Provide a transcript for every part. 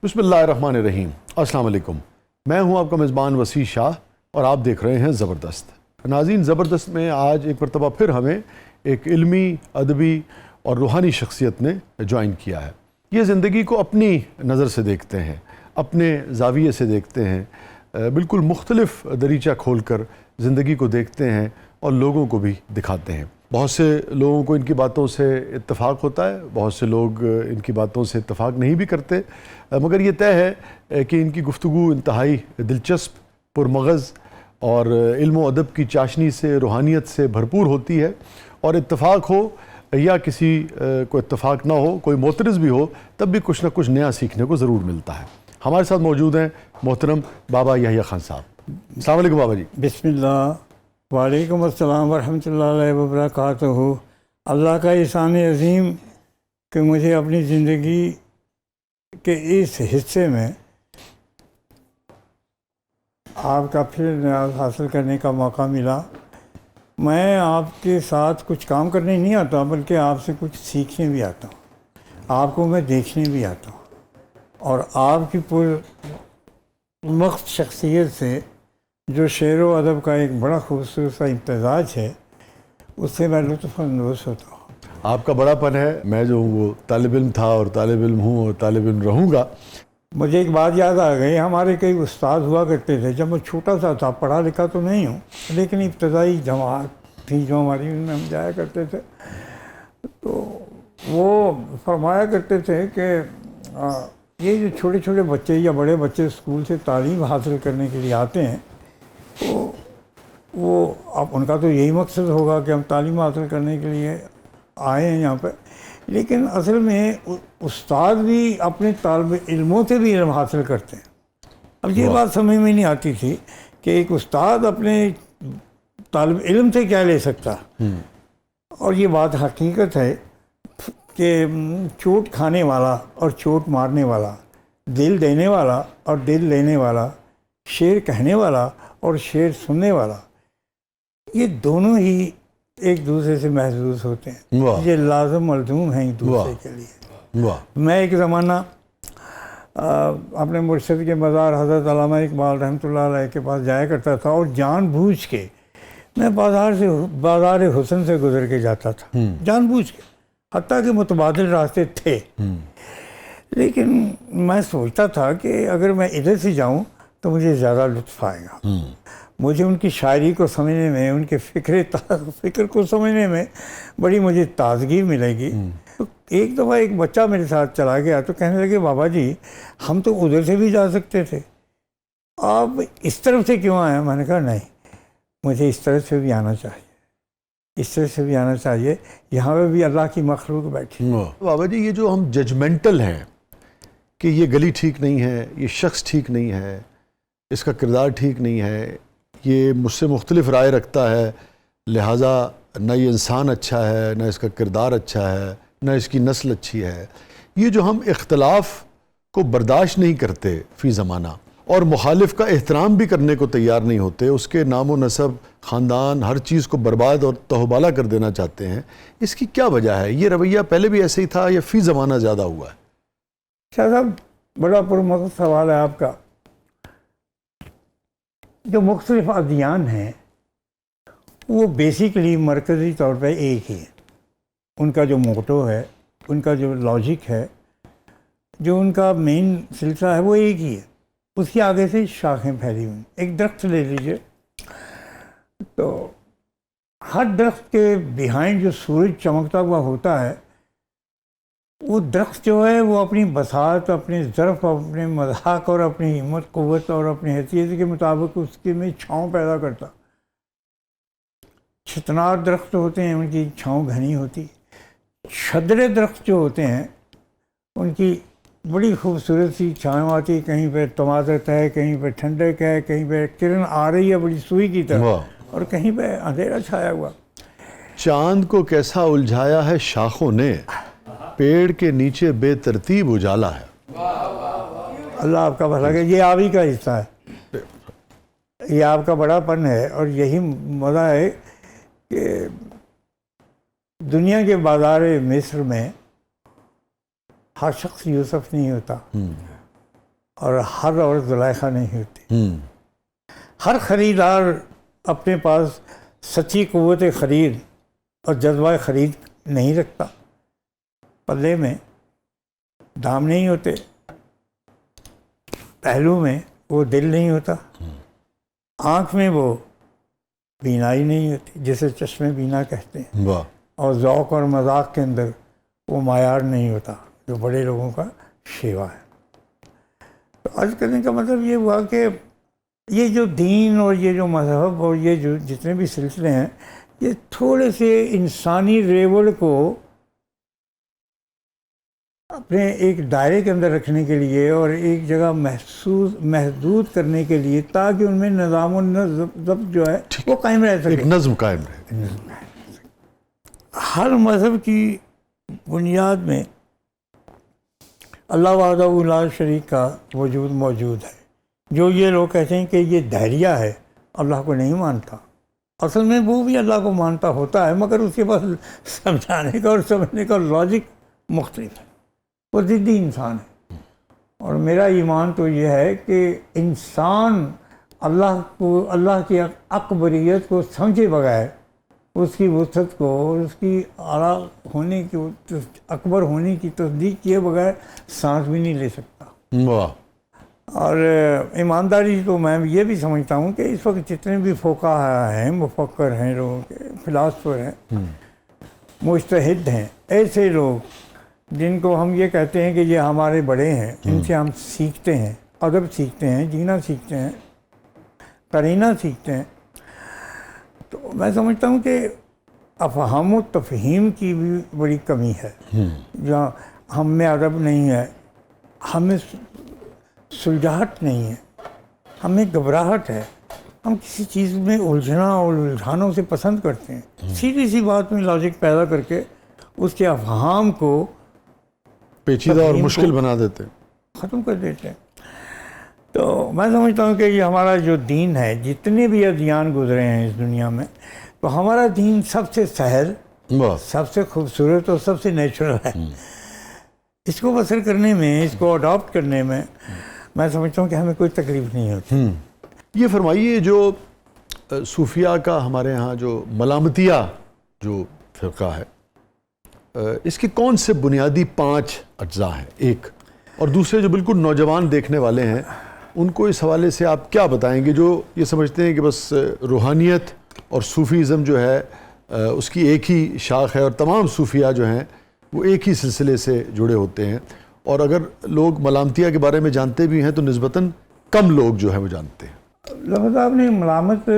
بسم اللہ الرحمن الرحیم۔ السلام علیکم، میں ہوں آپ کا میزبان وسیع شاہ اور آپ دیکھ رہے ہیں زبردست۔ ناظرین، زبردست میں آج ایک مرتبہ پھر ہمیں ایک علمی، ادبی اور روحانی شخصیت نے جوائن کیا ہے۔ یہ زندگی کو اپنی نظر سے دیکھتے ہیں، اپنے زاویے سے دیکھتے ہیں، بالکل مختلف دریچہ کھول کر زندگی کو دیکھتے ہیں اور لوگوں کو بھی دکھاتے ہیں۔ بہت سے لوگوں کو ان کی باتوں سے اتفاق ہوتا ہے، بہت سے لوگ ان کی باتوں سے اتفاق نہیں بھی کرتے، مگر یہ طے ہے کہ ان کی گفتگو انتہائی دلچسپ، پرمغز اور علم و ادب کی چاشنی سے، روحانیت سے بھرپور ہوتی ہے، اور اتفاق ہو یا کسی کو اتفاق نہ ہو، کوئی معترض بھی ہو، تب بھی کچھ نہ کچھ نیا سیکھنے کو ضرور ملتا ہے۔ ہمارے ساتھ موجود ہیں محترم بابا یحییٰ خان صاحب۔ السلام علیکم بابا جی۔ بسم اللہ، وعلیکم السلام ورحمۃ اللہ علیہ وبرکاتہ۔ اللہ کا احسان عظیم کہ مجھے اپنی زندگی کے اس حصے میں آپ کا پھر نیاز حاصل کرنے کا موقع ملا۔ میں آپ کے ساتھ کچھ کام کرنے نہیں آتا، بلکہ آپ سے کچھ سیکھنے بھی آتا ہوں، آپ کو میں دیکھنے بھی آتا ہوں، اور آپ کی پرمخت شخصیت سے جو شعر و ادب کا ایک بڑا خوبصورت سا امتزاج ہے، اس سے میں لطف اندوز ہوتا ہوں۔ آپ کا بڑا پن ہے، میں جو ہوں وہ طالب علم تھا اور طالب علم ہوں اور طالب علم رہوں گا۔ مجھے ایک بات یاد آ گئی، ہمارے کئی استاد ہوا کرتے تھے، جب میں چھوٹا سا تھا، پڑھا لکھا تو نہیں ہوں، لیکن ابتدائی جماعت تھی جو ہماری، ان میں ہم جایا کرتے تھے، تو وہ فرمایا کرتے تھے کہ یہ جو چھوٹے چھوٹے بچے یا بڑے بچے اسکول سے تعلیم حاصل کرنے کے لیے آتے ہیں، تو وہ اب ان کا تو یہی مقصد ہوگا کہ ہم تعلیم حاصل کرنے کے لیے آئے ہیں یہاں پہ، لیکن اصل میں استاد بھی اپنے طالب علموں سے بھی علم حاصل کرتے ہیں۔ اب یہ بات سمجھ میں نہیں آتی تھی کہ ایک استاد اپنے طالب علم سے کیا لے سکتا، اور یہ بات حقیقت ہے کہ چوٹ کھانے والا اور چوٹ مارنے والا، دل دینے والا اور دل لینے والا، شعر کہنے والا اور شعر سننے والا، یہ دونوں ہی ایک دوسرے سے محظوظ ہوتے ہیں، یہ لازم ملزوم ہیں ایک دوسرے کے لیے۔ میں ایک زمانہ اپنے مرشد کے مزار حضرت علامہ اقبال رحمۃ اللہ علیہ کے پاس جایا کرتا تھا، اور جان بوجھ کے میں بازار حسن سے گزر کے جاتا تھا، جان بوجھ کے، حتیٰ کہ متبادل راستے تھے، لیکن میں سوچتا تھا کہ اگر میں ادھر سے جاؤں تو مجھے زیادہ لطف آئے گا، مجھے ان کی شاعری کو سمجھنے میں، ان کے فکر کو سمجھنے میں بڑی مجھے تازگی ملے گی۔ تو ایک دفعہ ایک بچہ میرے ساتھ چلا گیا تو کہنے لگے، بابا جی ہم تو ادھر سے بھی جا سکتے تھے، آپ اس طرف سے کیوں آئے؟ میں نے کہا نہیں، مجھے اس طرف سے بھی آنا چاہیے، اس طرح سے بھی آنا چاہیے، یہاں پہ بھی اللہ کی مخلوق بیٹھی۔ بابا جی، یہ جو ہم ججمنٹل ہیں کہ یہ گلی ٹھیک نہیں ہے، یہ شخص ٹھیک نہیں ہے، اس کا کردار ٹھیک نہیں ہے، یہ مجھ سے مختلف رائے رکھتا ہے، لہٰذا نہ یہ انسان اچھا ہے، نہ اس کا کردار اچھا ہے، نہ اس کی نسل اچھی ہے، یہ جو ہم اختلاف کو برداشت نہیں کرتے فی زمانہ، اور مخالف کا احترام بھی کرنے کو تیار نہیں ہوتے، اس کے نام و نسب، خاندان، ہر چیز کو برباد اور تہوبالا کر دینا چاہتے ہیں، اس کی کیا وجہ ہے؟ یہ رویہ پہلے بھی ایسے ہی تھا یا فی زمانہ زیادہ ہوا ہے؟ شاہ صاحب، بڑا پرمغز سوال ہے آپ کا۔ جو مختلف ادیان ہیں وہ بیسیکلی مرکزی طور پہ ایک ہی ہے، ان کا جو موٹو ہے، ان کا جو لاجک ہے، جو ان کا مین سلسلہ ہے، وہ ایک ہی ہے، اس کی آگے سے شاخیں پھیلی ہوئی۔ ایک درخت لے لیجئے تو ہر درخت کے بیہائنڈ جو سورج چمکتا ہوا ہوتا ہے، وہ درخت جو ہے وہ اپنی بساط، اپنے ظرف، اپنے مذاق اور اپنی ہمت، قوت اور اپنی حیثیت کے مطابق اس کے میں چھاؤں پیدا کرتا۔ چھتنار درخت ہوتے ہیں، ان کی چھاؤں گھنی ہوتی، چھدرے درخت جو ہوتے ہیں ان کی بڑی خوبصورت سی چھاؤں آتی، کہیں پہ تمازت ہے، کہیں پہ ٹھنڈک ہے، کہیں پہ کرن آ رہی ہے بڑی سوئی کی طرح، اور کہیں پہ اندھیرا چھایا ہوا۔ چاند کو کیسا الجھایا ہے شاخوں نے، پیڑ کے نیچے بے ترتیب اجالا ہے۔ اللہ آپ کا بھلا کرے، یہ آپ ہی کا حصہ ہے، یہ آپ کا بڑا پن ہے، اور یہی مزہ ہے کہ دنیا کے بازار مصر میں ہر شخص یوسف نہیں ہوتا، اور ہر عورت زلیخا نہیں ہوتی. ہر خریدار اپنے پاس سچی قوت خرید اور جذبہ خرید نہیں رکھتا. پلے میں دام نہیں ہوتے، پہلو میں وہ دل نہیں ہوتا، آنکھ میں وہ بینائی نہیں ہوتی جسے چشمے بینا کہتے ہیں، واہ. اور ذوق اور مذاق کے اندر وہ معیار نہیں ہوتا جو بڑے لوگوں کا شیوا ہے. تو عرض کرنے کا مطلب یہ ہوا کہ یہ جو دین اور یہ جو مذہب اور یہ جو جتنے بھی سلسلے ہیں، یہ تھوڑے سے انسانی ریوڑ کو اپنے ایک دائرے کے اندر رکھنے کے لیے اور ایک جگہ محدود کرنے کے لیے، تاکہ ان میں نظام و ضبط جو ہے وہ قائم رہ سکے، ایک نظم قائم رہے. ہر مذہب کی بنیاد میں اللہ وحدہ لا شریک کا وجود موجود ہے. جو یہ لوگ کہتے ہیں کہ یہ دہریہ ہے، اللہ کو نہیں مانتا، اصل میں وہ بھی اللہ کو مانتا ہوتا ہے، مگر اس کے پاس سمجھانے کا اور سمجھنے کا لاجک مختلف ہے. وہ ضدی انسان ہے. اور میرا ایمان تو یہ ہے کہ انسان اللہ کی اکبریت کو سمجھے بغیر، اس کی وسعت کو اور اس کی اعلیٰ ہونے کی اکبر ہونے کی تصدیق کیے بغیر سانس بھی نہیں لے سکتا. واہ. اور ایمانداری تو میں یہ بھی سمجھتا ہوں کہ اس وقت جتنے بھی فقہاء ہیں، مفکر ہیں، لوگوں کے فلاسفر ہیں، مجتہد ہیں، ایسے لوگ جن کو ہم یہ کہتے ہیں کہ یہ ہمارے بڑے ہیں، ان سے ہم سیکھتے ہیں، ادب سیکھتے ہیں، جینا سیکھتے ہیں، قرینہ سیکھتے ہیں. تو میں سمجھتا ہوں کہ افہام و تفہیم کی بھی بڑی کمی ہے. جہاں ہم میں ادب نہیں ہے، ہمیں سلجھاہٹ نہیں ہے، ہمیں گھبراہٹ ہے، ہم کسی چیز میں الجھنا اور الجھانوں سے پسند کرتے ہیں. سیدھی سی بات میں لاجک پیدا کر کے اس کے افہام کو پیچیدہ اور مشکل بنا دیتے ہیں، ختم کر دیتے ہیں. تو میں سمجھتا ہوں کہ یہ ہمارا جو دین ہے، جتنے بھی ادیان گزرے ہیں اس دنیا میں، تو ہمارا دین سب سے سہل، سب سے خوبصورت اور سب سے نیچرل ہے. اس کو بسر کرنے میں، اس کو اڈاپٹ کرنے میں میں سمجھتا ہوں کہ ہمیں کوئی تکلیف نہیں ہوتی. یہ فرمائیے، جو صوفیہ کا ہمارے ہاں جو ملامتیہ جو فرقہ ہے، اس کے کون سے بنیادی 5 اجزاء ہیں؟ ایک اور دوسرے جو بالکل نوجوان دیکھنے والے ہیں، ان کو اس حوالے سے آپ کیا بتائیں گے، جو یہ سمجھتے ہیں کہ بس روحانیت اور صوفیزم جو ہے اس کی ایک ہی شاخ ہے اور تمام صوفیہ جو ہیں وہ ایک ہی سلسلے سے جڑے ہوتے ہیں، اور اگر لوگ ملامتیہ کے بارے میں جانتے بھی ہیں تو نسبتاً کم لوگ جو ہیں وہ جانتے ہیں؟ لفظ آپ نے ملامت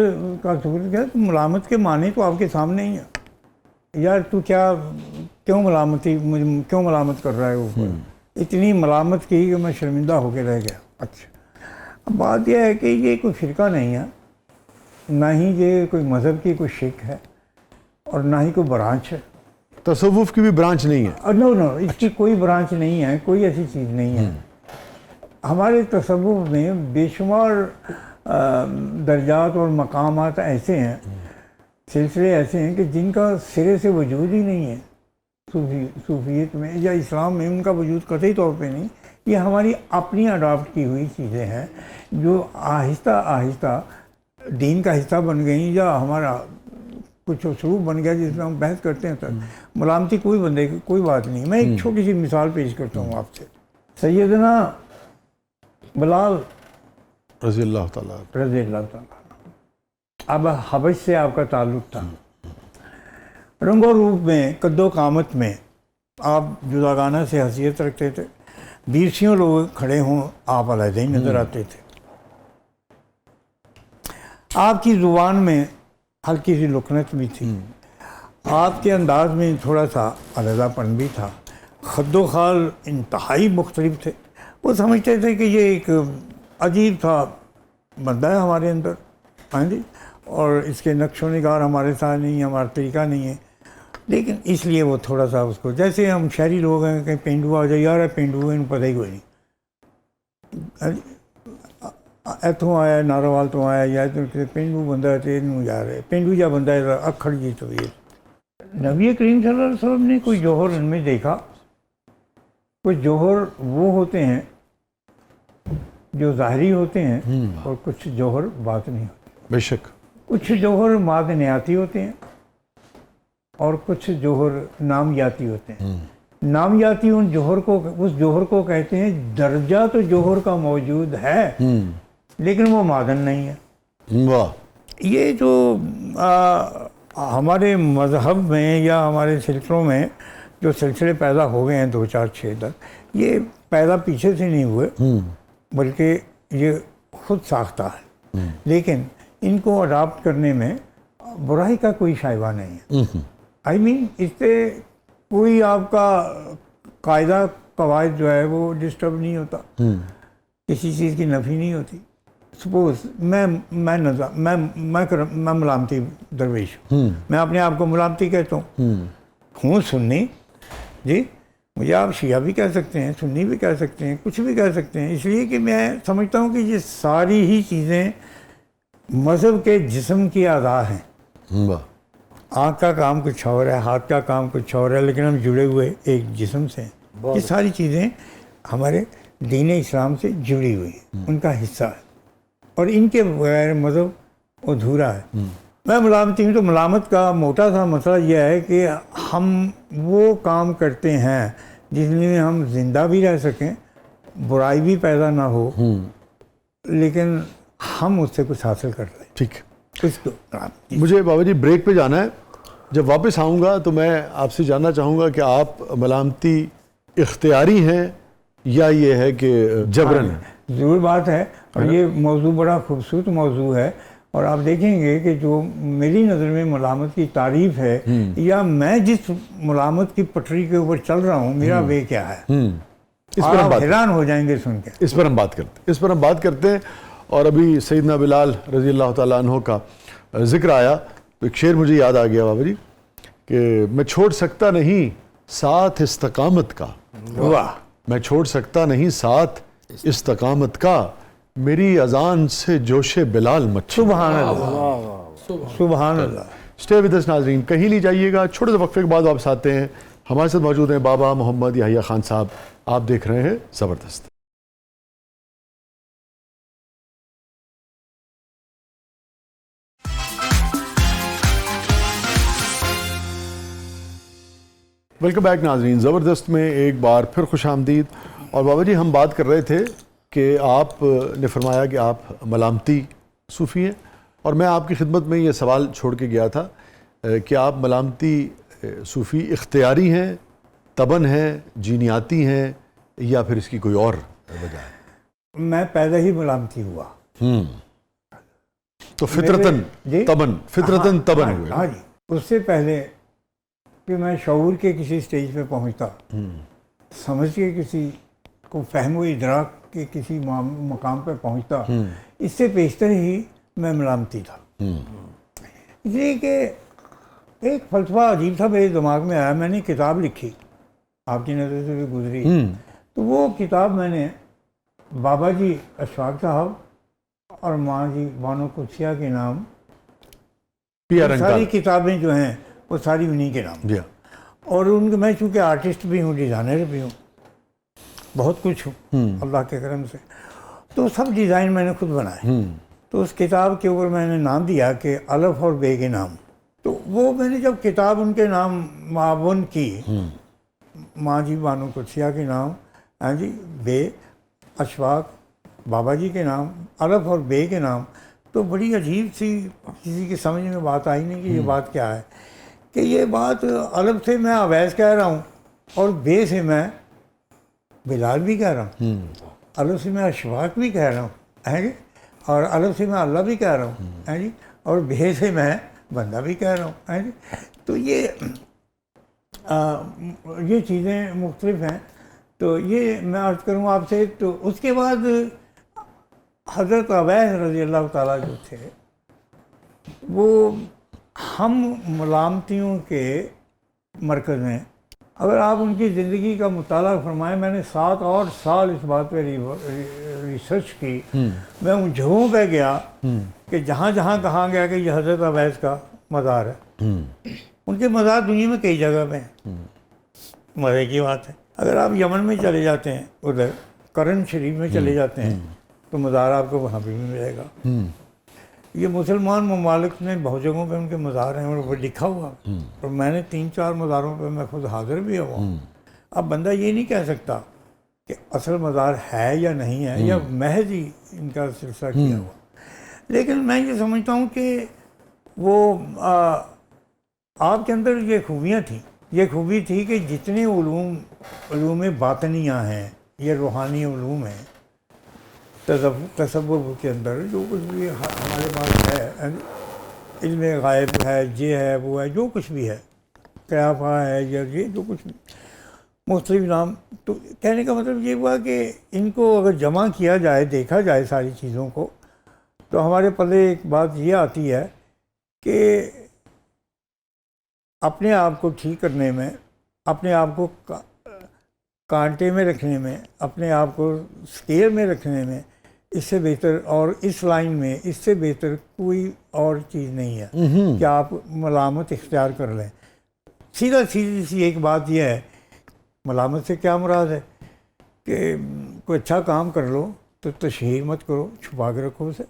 کا ذکر کیا، تو ملامت کے معنی تو آپ کے سامنے ہی ہے. یار تو کیوں ملامت کر رہا ہے اوپر؟ اتنی ملامت کی کہ میں شرمندہ ہو کے رہ گیا. اچھا، اب بات یہ ہے کہ یہ کوئی فرقہ نہیں ہے، نہ ہی یہ کوئی مذہب کی کوئی شک ہے، اور نہ ہی کوئی برانچ ہے. تصوف کی بھی برانچ نہیں ہے؟ نو، اس کی کوئی برانچ نہیں ہے، کوئی ایسی چیز نہیں ہے. ہمارے تصوف میں بے شمار درجات اور مقامات ایسے ہیں، سلسلے ایسے ہیں کہ جن کا سرے سے وجود ہی نہیں ہے. صوفیت میں یا اسلام میں ان کا وجود قطعی طور پہ نہیں. یہ ہماری اپنی اڈاپٹ کی ہوئی چیزیں ہیں جو آہستہ آہستہ دین کا حصہ بن گئیں، یا ہمارا کچھ اسلوب بن گیا جس میں ہم بحث کرتے ہیں. ملامتی کوئی بندے کی کوئی بات نہیں. میں ایک چھوٹی سی مثال پیش کرتا ہوں آپ سے. سیدنا بلال رضی اللہ تعالیٰ اب حبش سے آپ کا تعلق تھا. رنگ و روپ میں، قد و قامت میں آپ جداگانہ سے حیثیت رکھتے تھے. 20 لوگ کھڑے ہوں آپ علیحدہ ہی نظر آتے تھے. آپ کی زبان میں ہلکی سی لکنت بھی تھی، آپ کے انداز میں تھوڑا سا علیحدہ پن بھی تھا. خد و خال انتہائی مختلف تھے. وہ سمجھتے تھے کہ یہ ایک عجیب تھا بندہ ہے ہمارے اندر، ہاں جی، اور اس کے نقش و نگار ہمارے ساتھ نہیں ہے، ہمارا طریقہ نہیں ہے. لیکن اس لیے وہ تھوڑا سا اس کو، جیسے ہم شہری لوگ ہیں کہ پینڈو آ جائے، یار پینڈو ہے پتہ ہی کوئی نہیں، ایتھوں آیا ناروال تو آیا، یا پینڈو بندہ ہے یار پینڈو یا بندہ ہے اکھڑ جی طبیعت. نبی کریم صلی اللہ علیہ وسلم نے کوئی جوہر ان میں دیکھا. کوئی جوہر وہ ہوتے ہیں جو ظاہری ہوتے ہیں اور کچھ جوہر باطنی ہوتے ہیں. بے شک. کچھ جوہر معدنیاتی ہوتے ہیں اور کچھ جوہر نامیاتی ہوتے ہیں. نامیاتی اس جوہر کو کہتے ہیں درجہ تو جوہر کا موجود ہے لیکن وہ معدن نہیں ہے. واہ. یہ جو ہمارے مذہب میں یا ہمارے سلسلوں میں جو سلسلے پیدا ہو گئے ہیں 2 4 6 تک، یہ پیدا پیچھے سے نہیں ہوئے بلکہ یہ خود ساختہ ہے. لیکن ان کو اڈاپٹ کرنے میں برائی کا کوئی شائبہ نہیں ہے. آئی مین اس سے کوئی آپ کا قاعدہ قواعد جو ہے وہ ڈسٹرب نہیں ہوتا، کسی چیز کی نفی نہیں ہوتی. سپوز میں ملامتی درویش ہوں، میں اپنے آپ کو ملامتی کہتا ہوں سنی. جی مجھے آپ شیعہ بھی کہہ سکتے ہیں، سنی بھی کہہ سکتے ہیں، کچھ بھی کہہ سکتے ہیں، اس لیے کہ میں سمجھتا ہوں کہ یہ ساری ہی چیزیں مذہب کے جسم کی اعضاء ہیں. آنکھ کا کام کچھ اور ہے، ہاتھ کا کام کچھ اور ہے، لیکن ہم جڑے ہوئے ایک جسم سے ہیں. یہ ساری چیزیں ہمارے دین اسلام سے جڑی ہوئی ہیں، ان کا حصہ ہے، اور ان کے بغیر مذہب ادھورا ہے. میں ملامتی ہوں تو ملامت کا موٹا سا مسئلہ یہ ہے کہ ہم وہ کام کرتے ہیں جس میں ہم زندہ بھی رہ سکیں، برائی بھی پیدا نہ ہو، لیکن ہم اس سے کچھ حاصل کر لیں. ٹھیک. کچھ تو مجھے بابا جی بریک پہ جانا ہے. جب واپس آؤں گا تو میں آپ سے جاننا چاہوں گا کہ آپ ملامتی اختیاری ہیں یا یہ ہے کہ جبرن ہے؟ ضرور بات ہے، اور یہ موضوع بڑا خوبصورت موضوع ہے. اور آپ دیکھیں گے کہ جو میری نظر میں ملامت کی تعریف ہے، یا میں جس ملامت کی پٹری کے اوپر چل رہا ہوں، میرا وے کیا ہے، آپ حیران ہو جائیں گے سن کے. اس پر ہم بات کرتے ہیں. اور ابھی سیدنا بلال رضی اللہ تعالیٰ عنہ کا ذکر آیا تو ایک شعر مجھے یاد آ گیا بابا جی کہ میں چھوڑ سکتا نہیں ساتھ استقامت کا. واہ. میں چھوڑ سکتا نہیں ساتھ استقامت کا، میری اذان سے جوش بلال مچ. سبحان اللہ، سبحان اللہ. اسٹے ود اس ناظرین، کہیں نہیں جائیے گا. چھوٹے سے وقفے کے بعد واپس آتے ہیں. ہمارے ساتھ موجود ہیں بابا محمد یحییٰ خان صاحب. آپ دیکھ رہے ہیں زبردست. ویلکم بیک ناظرین. زبردست میں ایک بار پھر خوش آمدید. اور بابا جی ہم بات کر رہے تھے کہ آپ نے فرمایا کہ آپ ملامتی صوفی ہیں، اور میں آپ کی خدمت میں یہ سوال چھوڑ کے گیا تھا کہ آپ ملامتی صوفی اختیاری ہیں، طبعاً ہیں، جینیاتی ہیں، یا پھر اس کی کوئی اور وجہ ہے؟ میں پیدا ہی ملامتی ہوا. تو فطرتاً طبعاً ہوئے. ہاں جی. اس سے پہلے کہ میں شعور کے کسی سٹیج پہ پہنچتا، سمجھ کے کسی کو فہم و ادراک کے کسی مقام پہ پہنچتا، اس سے بیشتر ہی میں ملامتی تھا. اس لیے کہ ایک فلسفہ عجیب تھا میرے دماغ میں آیا. میں نے کتاب لکھی، آپ کی نظر سے بھی گزری، تو وہ کتاب میں نے بابا جی اشفاق صاحب اور ماں جی بانو قدسیہ کے نام، ساری کتابیں جو ہیں وہ ساری انہی کے نام. اور ان کے، میں چونکہ آرٹسٹ بھی ہوں، ڈیزائنر بھی ہوں، بہت کچھ ہوں اللہ کے کرم سے، تو سب ڈیزائن میں نے خود بنائے. تو اس کتاب کے اوپر میں نے نام دیا کہ الف اور بے کے نام. تو وہ میں نے جب کتاب ان کے نام معاون کی، ماں جی بانو قدسیہ کے نام، ہاں جی، بے اشفاق بابا جی کے نام، الف اور بے کے نام، تو بڑی عجیب سی، کسی کی سمجھ میں بات آئی نہیں کہ یہ بات کیا ہے. کہ یہ بات الف سے میں اویس کہہ رہا ہوں، اور بے سے میں بلال بھی کہہ رہا ہوں، الف سے میں اشفاق بھی کہہ رہا ہوں، ہے جی، اور الف سے میں اللہ بھی کہہ رہا ہوں، ہے جی، اور بے سے میں بندہ بھی کہہ رہا ہوں، ہے جی. تو یہ چیزیں مختلف ہیں. تو یہ میں عرض کروں آپ سے. تو اس کے بعد حضرت اویس رضی اللہ تعالیٰ جو تھے، وہ ہم ملامتیوں کے مرکز ہیں. اگر آپ ان کی زندگی کا مطالعہ فرمائیں، میں نے 7 اور سال اس بات پہ ریسرچ کی. میں ان جگہوں پہ گیا کہ جہاں جہاں کہا گیا کہ یہ حضرت اویس کا مزار ہے. ان کے مزار دنیا میں کئی جگہ پہ ہیں. مزے کی بات ہے، اگر آپ یمن میں چلے جاتے ہیں، ادھر کرن شریف میں چلے جاتے ہیں، تو مزار آپ کو وہاں پہ بھی ملے گا. یہ مسلمان ممالک میں بہت جگہوں پہ ان کے مزار ہیں اور وہ لکھا ہوا, اور میں نے 3-4 مزاروں پہ میں خود حاضر بھی ہوا ہوں. اب بندہ یہ نہیں کہہ سکتا کہ اصل مزار ہے یا نہیں ہے, یا محض ہی ان کا سلسلہ کیا ہوا. لیکن میں یہ سمجھتا ہوں کہ وہ آپ کے اندر یہ خوبیاں تھیں. یہ خوبی تھی کہ جتنے علوم باطنیہ ہیں, یہ روحانی علوم ہیں, تصوف کے اندر جو کچھ بھی ہمارے پاس ہے, علم غائب ہے, یہ ہے, وہ ہے, جو کچھ بھی ہے, قیافہ ہے, یہ جو کچھ بھی مختلف نام. تو کہنے کا مطلب یہ ہوا کہ ان کو اگر جمع کیا جائے, دیکھا جائے ساری چیزوں کو, تو ہمارے پلے ایک بات یہ آتی ہے کہ اپنے آپ کو ٹھیک کرنے میں, اپنے آپ کو کانٹے میں رکھنے میں, اپنے آپ کو اسکیل میں رکھنے میں, اس سے بہتر اور اس لائن میں اس سے بہتر کوئی اور چیز نہیں ہے کہ آپ ملامت اختیار کر لیں. سیدھا سیدھی سی ایک بات یہ ہے, ملامت سے کیا مراد ہے کہ کوئی اچھا کام کر لو تو تشہیر مت کرو, چھپا کے رکھو اسے.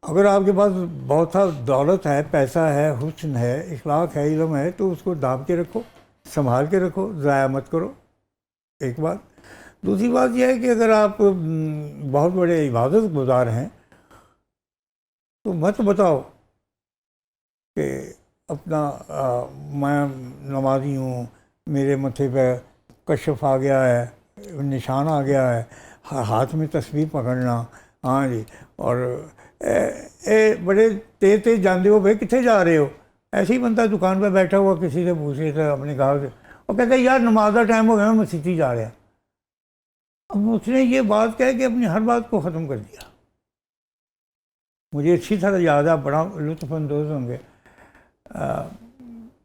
اگر آپ کے پاس بہت سا دولت ہے, پیسہ ہے, حسن ہے, اخلاق ہے, علم ہے, تو اس کو داب کے رکھو, سنبھال کے رکھو, ضائع مت کرو. ایک بات. دوسری بات یہ ہے کہ اگر آپ بہت بڑے عبادت گزار ہیں تو مت بتاؤ کہ اپنا میں نمازی ہوں, میرے متھے پہ کشف آ گیا ہے, نشان آ گیا ہے, ہاتھ میں تسبیح پکڑنا, ہاں جی, اور بڑے تیز تیز جاندے ہو, بھائی کتنے جا رہے ہو. ایسے ہی بندہ دکان پہ بیٹھا ہوا کسی سے پوچھ رہے تھے اپنے گاہک سے, اور کہتا ہے یار نماز کا ٹائم ہو گیا, میں مسیتی جا رہا. اب اس نے یہ بات کہہ کہ اپنی ہر بات کو ختم کر دیا. مجھے اچھی طرح یاد ہے, بڑا لطف اندوز ہوں گے,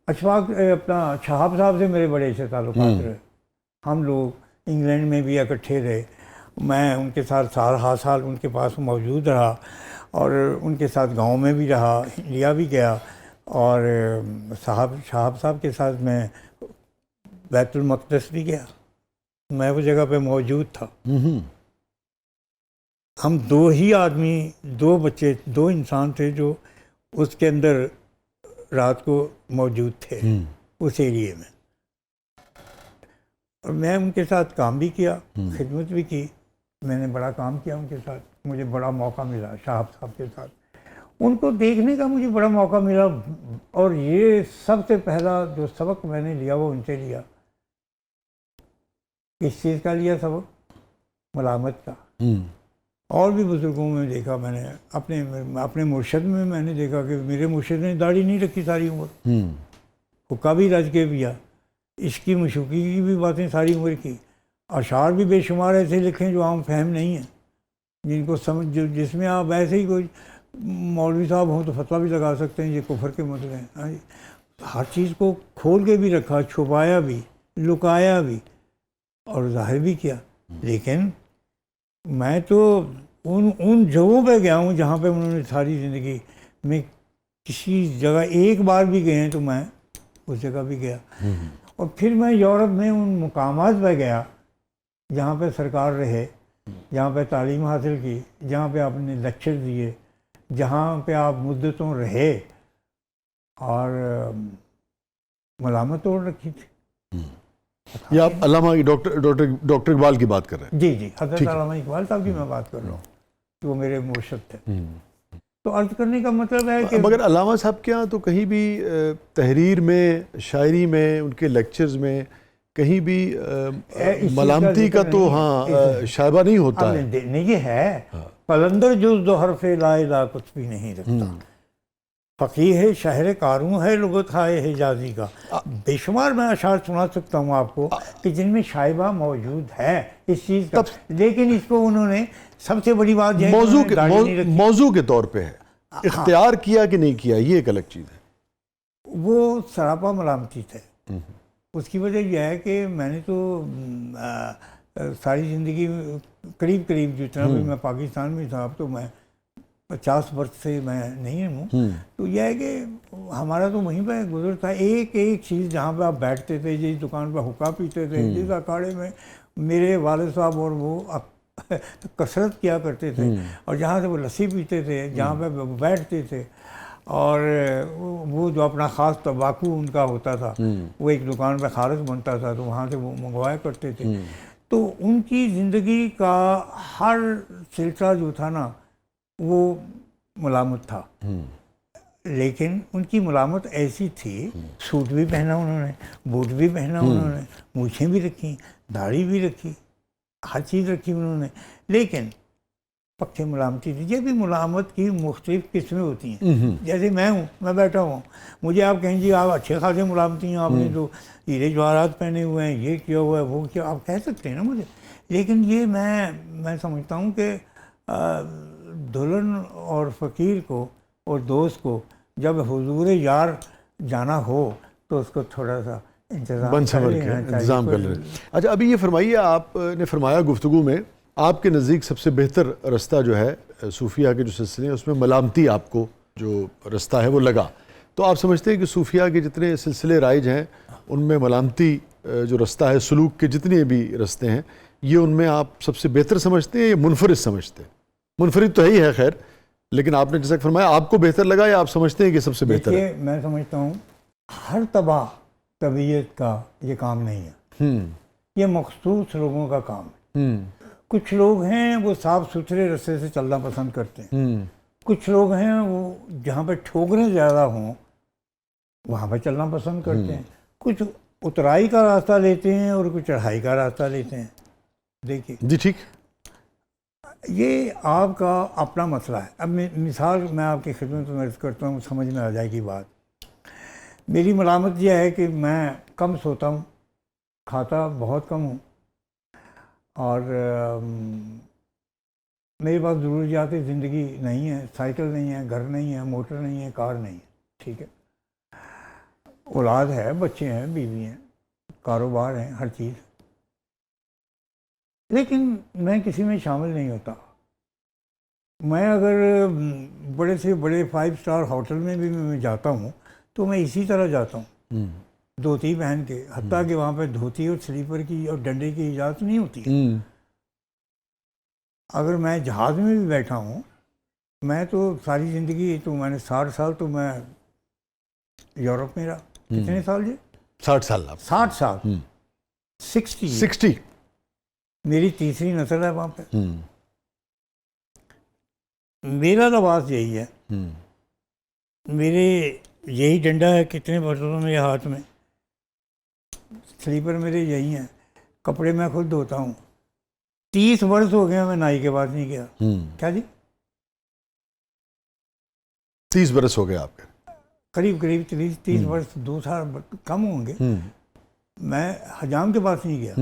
اشفاق اپنا شہاب صاحب سے میرے بڑے اچھے تعلقات رہے. ہم لوگ انگلینڈ میں بھی اکٹھے رہے, میں ان کے ساتھ ہر سال ان کے پاس موجود رہا, اور ان کے ساتھ گاؤں میں بھی رہا, انڈیا بھی گیا, اور شہاب صاحب کے ساتھ میں بیت المقدس بھی گیا. میں وہ جگہ پہ موجود تھا. ہم 2 ہی آدمی, 2 بچے, 2 انسان تھے جو اس کے اندر رات کو موجود تھے اس ایریے میں. اور میں ان کے ساتھ کام بھی کیا, خدمت بھی کی. میں نے بڑا کام کیا ان کے ساتھ, مجھے بڑا موقع ملا شہاب صاحب کے ساتھ. ان کو دیکھنے کا مجھے بڑا موقع ملا, اور یہ سب سے پہلا جو سبق میں نے لیا وہ ان سے لیا. کس چیز کا لیا سبق؟ ملامت کا. اور بھی بزرگوں میں دیکھا, میں نے اپنے مرشد میں میں نے دیکھا کہ میرے مرشد نے داڑھی نہیں رکھی ساری عمر, حکا بھی رج کے پیا, عشقی مشوقی کی بھی باتیں ساری عمر کی. اشعار بھی بے شمار ایسے لکھیں جو عام فہم نہیں ہیں, جن کو جس میں آپ ایسے ہی کوئی مولوی صاحب ہوں تو فتویٰ بھی لگا سکتے ہیں یہ کفر کے مسئلے ہیں. ہاں جی, ہر چیز کو کھول کے بھی رکھا, چھپایا بھی, لکایا بھی, اور ظاہر بھی کیا. لیکن میں تو ان جگہوں پہ گیا ہوں جہاں پہ انہوں نے ساری زندگی میں کسی جگہ ایک بار بھی گئے ہیں تو میں اس جگہ بھی گیا. اور پھر میں یورپ میں ان مقامات پہ گیا جہاں پہ سرکار رہے, جہاں پہ تعلیم حاصل کی, جہاں پہ آپ نے لیکچر دیے, جہاں پہ آپ مدتوں رہے, اور ملامت توڑ رکھی تھی. یہ آپ علامہ ڈاکٹر اقبال کی بات کر رہے ہیں؟ جی جی, حضرت علامہ اقبال صاحب کی میں بات کر رہا ہوں, کہ وہ میرے مرشد تھے. تو عرض کرنے کا مطلب ہے کہ مگر علامہ صاحب کے یہاں تو کہیں بھی تحریر میں, شاعری میں, ان کے لیکچرز میں کہیں بھی ملامتی کا تو ہاں شائبہ نہیں ہوتا ہے. نہیں, یہ ہے قلندر جز دو حرف لا الہ کچھ بھی نہیں رکھتا. فقیہ ہے, شہر کاروں ہے, لغت ہے حجازی کا. بے شمار میں اشعار سنا سکتا ہوں آپ کو کہ جن میں شائبہ موجود ہے اس چیز کا, لیکن اس کو انہوں نے سب سے بڑی بات یہ موضوع کے طور پہ ہے, اختیار کیا کہ نہیں کیا یہ ایک الگ چیز ہے. وہ سراپا ملامتی تھے. اس کی وجہ یہ ہے کہ میں نے تو ساری زندگی قریب جتنا بھی میں پاکستان میں تھا, اب تو میں 50 برس سے میں نہیں ہوں, تو یہ ہے کہ ہمارا تو وہیں پہ گزر تھا. ایک چیز جہاں پہ آپ بیٹھتے تھے, جس دکان پہ حقہ پیتے تھے, جس اکھاڑے میں میرے والد صاحب اور وہ کثرت کیا کرتے تھے، اور جہاں سے وہ لسی پیتے تھے، جہاں پہ وہ بیٹھتے تھے، اور وہ جو اپنا خاص تمباکو ان کا ہوتا تھا، وہ ایک دکان پہ خالص بنتا تھا تو وہاں سے وہ منگوایا کرتے تھے. تو ان کی زندگی کا ہر سلسلہ جو تھا نا وہ ملامت تھا، لیکن ان کی ملامت ایسی تھی، سوٹ بھی پہنا انہوں نے، بوٹ بھی پہنا انہوں نے، مونچھیں بھی رکھی، داڑھی بھی رکھی، ہر چیز رکھی انہوں نے، لیکن پکے ملامتی تھی. یہ بھی ملامت کی مختلف قسمیں ہوتی ہیں. جیسے میں ہوں، میں بیٹھا ہوا ہوں، مجھے آپ کہیں جی آپ اچھے خاصے ملامتی ہیں، آپ نے تو ہیرے جواہرات پہنے ہوئے ہیں، یہ کیا ہوا ہے، وہ کیا، آپ کہہ سکتے ہیں نا مجھے. لیکن یہ میں سمجھتا ہوں کہ دلہن اور فقیر کو اور دوست کو جب حضور یار جانا ہو تو اس کو تھوڑا سا انتظام بن سنور کے انتظام کر لیں. اچھا ابھی یہ فرمائیے، آپ نے فرمایا گفتگو میں آپ کے نزدیک سب سے بہتر رستہ جو ہے صوفیہ کے جو سلسلے ہیں اس میں ملامتی آپ کو جو رستہ ہے وہ لگا. تو آپ سمجھتے ہیں کہ صوفیہ کے جتنے سلسلے رائج ہیں ان میں ملامتی جو رستہ ہے، سلوک کے جتنے بھی رستے ہیں، یہ ان میں آپ سب سے بہتر سمجھتے ہیں یا منفرد سمجھتے ہیں؟ منفرد تو ہے ہی ہے خیر، لیکن آپ نے جیسا فرمایا آپ کو بہتر لگا یا آپ سمجھتے ہیں کہ سب سے بہتر ہے؟ دیکھیے میں سمجھتا ہوں ہر طبیعت کا یہ کام نہیں ہے، یہ مخصوص لوگوں کا کام ہے. کچھ لوگ ہیں وہ صاف ستھرے رستے سے چلنا پسند کرتے ہیں، کچھ لوگ ہیں وہ جہاں پہ ٹھوکریں زیادہ ہوں وہاں پہ چلنا پسند کرتے ہیں، کچھ اترائی کا راستہ لیتے ہیں اور کچھ چڑھائی کا راستہ لیتے ہیں. دیکھیے جی ٹھیک، یہ آپ کا اپنا مسئلہ ہے. اب مثال میں آپ کی خدمت میں عرض کرتا ہوں، سمجھ میں آ جائے گی بات. میری ملامت یہ ہے کہ میں کم سوتا ہوں، کھاتا بہت کم ہوں، اور میرے پاس ضروریات زندگی نہیں ہے، سائیکل نہیں ہے، گھر نہیں ہے، موٹر نہیں ہے، کار نہیں ہے. ٹھیک ہے، اولاد ہے، بچے ہیں، بیوی ہیں، کاروبار ہیں، ہر چیز، لیکن میں کسی میں شامل نہیں ہوتا. میں اگر بڑے سے بڑے 5 اسٹار ہوٹل میں بھی میں جاتا ہوں تو میں اسی طرح جاتا ہوں، دھوتی پہن کے، حتیٰ کہ وہاں پہ دھوتی اور سلیپر کی اور ڈنڈے کی اجازت نہیں ہوتی ہے. اگر میں جہاز میں بھی بیٹھا ہوں، میں تو ساری زندگی تو میں نے 60 سال تو میں یورپ میں رہا. کتنے سال جی؟ 60 سال. 60 سال، 60 میری تیسری نسل ہے وہاں پہ. میرا لباس یہی ہے، میرے یہی ڈنڈا ہے، کتنے برتنوں میرے ہاتھ میں، سلیپر میرے یہی ہیں، کپڑے میں خود دھوتا ہوں. 30 برس ہو گئے میں نائی کے پاس نہیں گیا. کیا جی؟ 30 برس ہو گئے آپ کے؟ قریب 30 برس، 2 سال کم ہوں گے. میں حجام کے پاس نہیں گیا.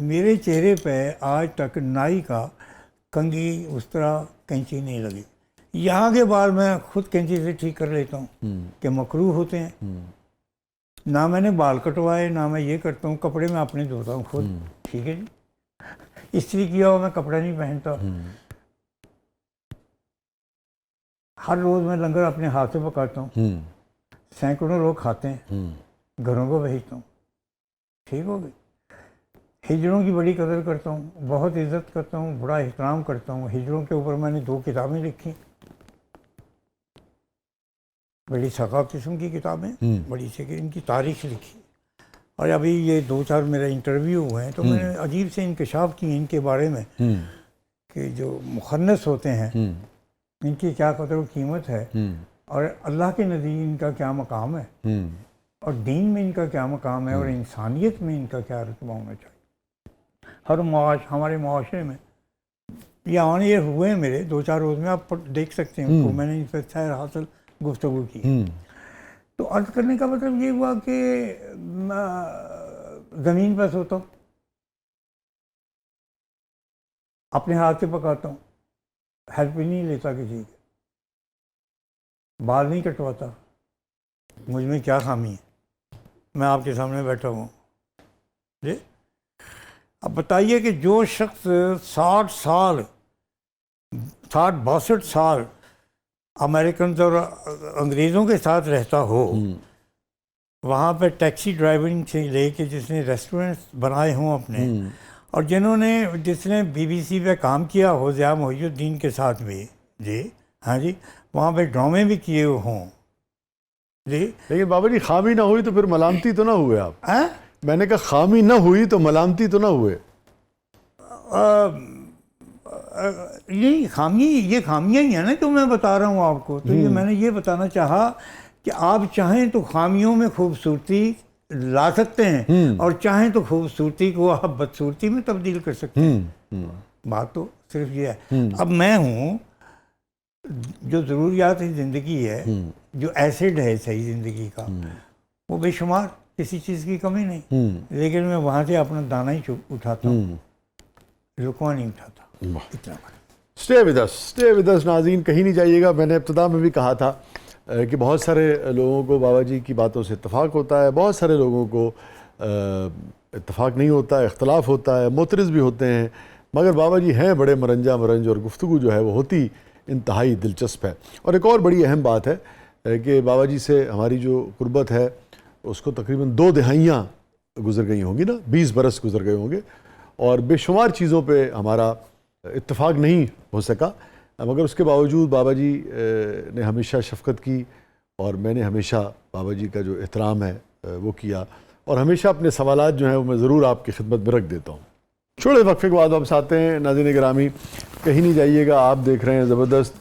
میرے چہرے پہ آج تک نائی کا کنگھی اس طرح کینچی نہیں لگی. یہاں کے بال میں خود کینچی سے ٹھیک کر لیتا ہوں کہ مکروہ ہوتے ہیں. نہ میں نے بال کٹوائے، نہ میں یہ کرتا ہوں. کپڑے میں اپنے دھوتا ہوں خود. ٹھیک ہے جی، استری کیا ہوا میں کپڑا نہیں پہنتا. ہر روز میں لنگر اپنے ہاتھ سے پکاتا ہوں، سینکڑوں لوگ کھاتے ہیں، گھروں کو بھیجتا ہوں. ٹھیک ہو گئی. ہجڑوں کی بڑی قدر کرتا ہوں، بہت عزت کرتا ہوں، بڑا احترام کرتا ہوں. ہجڑوں کے اوپر میں نے 2 کتابیں لکھی، بڑی ثقافت قسم کی کتابیں، بڑی سے ان کی تاریخ لکھی. اور ابھی یہ 2-4 میرے انٹرویو ہوئے ہیں تو میں نے عجیب سے انکشاف کی ان کے بارے میں کہ جو مخنث ہوتے ہیں ان کی کیا قدر و قیمت ہے، اور اللہ کے نزدیک ان کا کیا مقام ہے، اور دین میں ان کا کیا مقام ہے، اور انسانیت میں ان کا کیا رتبہ ہونا چاہیے. ہمارے معاشرے میں یہ آن ایئر ہوئے ہیں میرے 2-4 روز میں، آپ دیکھ سکتے ہیں. تو میں نے ان سے خیر حاصل گفتگو کی. تو عرض کرنے کا مطلب یہ ہوا کہ زمین پر سوتا ہوں، اپنے ہاتھ سے پکاتا ہوں، ہیلپ بھی نہیں لیتا کسی کی، بال نہیں کٹواتا. مجھ میں کیا خامی ہے؟ میں آپ کے سامنے بیٹھا ہوں جی. اب بتائیے کہ جو شخص 62 سال امریکنز اور انگریزوں کے ساتھ رہتا ہو، وہاں پہ ٹیکسی ڈرائیونگ سے لے کے جس نے ریسٹورنٹس بنائے ہوں اپنے، اور جس نے BBC پہ کام کیا ہو ضیاء محی الدین کے ساتھ بھی جی ہاں جی وہاں پہ ڈرامے بھی کیے ہوں جی. لیکن بابا جی خامی نہ ہوئی تو پھر ملامتی تو نہ ہوئے آپ؟ میں نے کہا خامی نہ ہوئی تو ملامتی تو نہ ہوئے؟ یہ خامیاں ہی ہیں نا جو میں بتا رہا ہوں آپ کو. تو یہ میں نے یہ بتانا چاہا کہ آپ چاہیں تو خامیوں میں خوبصورتی لا سکتے ہیں اور چاہیں تو خوبصورتی کو آپ بدصورتی میں تبدیل کر سکتے ہیں. بات تو صرف یہ ہے. اب میں ہوں جو ضروریات زندگی ہے جو ایسڈ ہے صحیح زندگی کا وہ بے شمار کسی چیز کی کمی نہیں لیکن میں وہاں سے اپنا دانہ ہی اٹھاتا ہوں لقمہ نہیں اٹھاتا. اتنا اسٹے ود اس ناظرین کہیں نہیں جائیے گا. میں نے ابتدا میں بھی کہا تھا کہ بہت سارے لوگوں کو بابا جی کی باتوں سے اتفاق ہوتا ہے, بہت سارے لوگوں کو اتفاق نہیں ہوتا ہے, اختلاف ہوتا ہے, معترض بھی ہوتے ہیں, مگر بابا جی ہیں بڑے مرنج اور گفتگو جو ہے وہ ہوتی انتہائی دلچسپ ہے. اور ایک اور بڑی اہم بات ہے کہ بابا جی سے ہماری جو قربت ہے اس کو تقریباً 2 دہائیاں گزر گئی ہوں گی نا, 20 برس گزر گئے ہوں گے اور بے شمار چیزوں پہ ہمارا اتفاق نہیں ہو سکا, مگر اس کے باوجود بابا جی نے ہمیشہ شفقت کی اور میں نے ہمیشہ بابا جی کا جو احترام ہے وہ کیا اور ہمیشہ اپنے سوالات جو ہیں وہ میں ضرور آپ کی خدمت میں رکھ دیتا ہوں. چھوڑے وقفے کے بعد واپس آتے ہیں. ناظرین گرامی کہیں نہیں جائیے گا, آپ دیکھ رہے ہیں زبردست.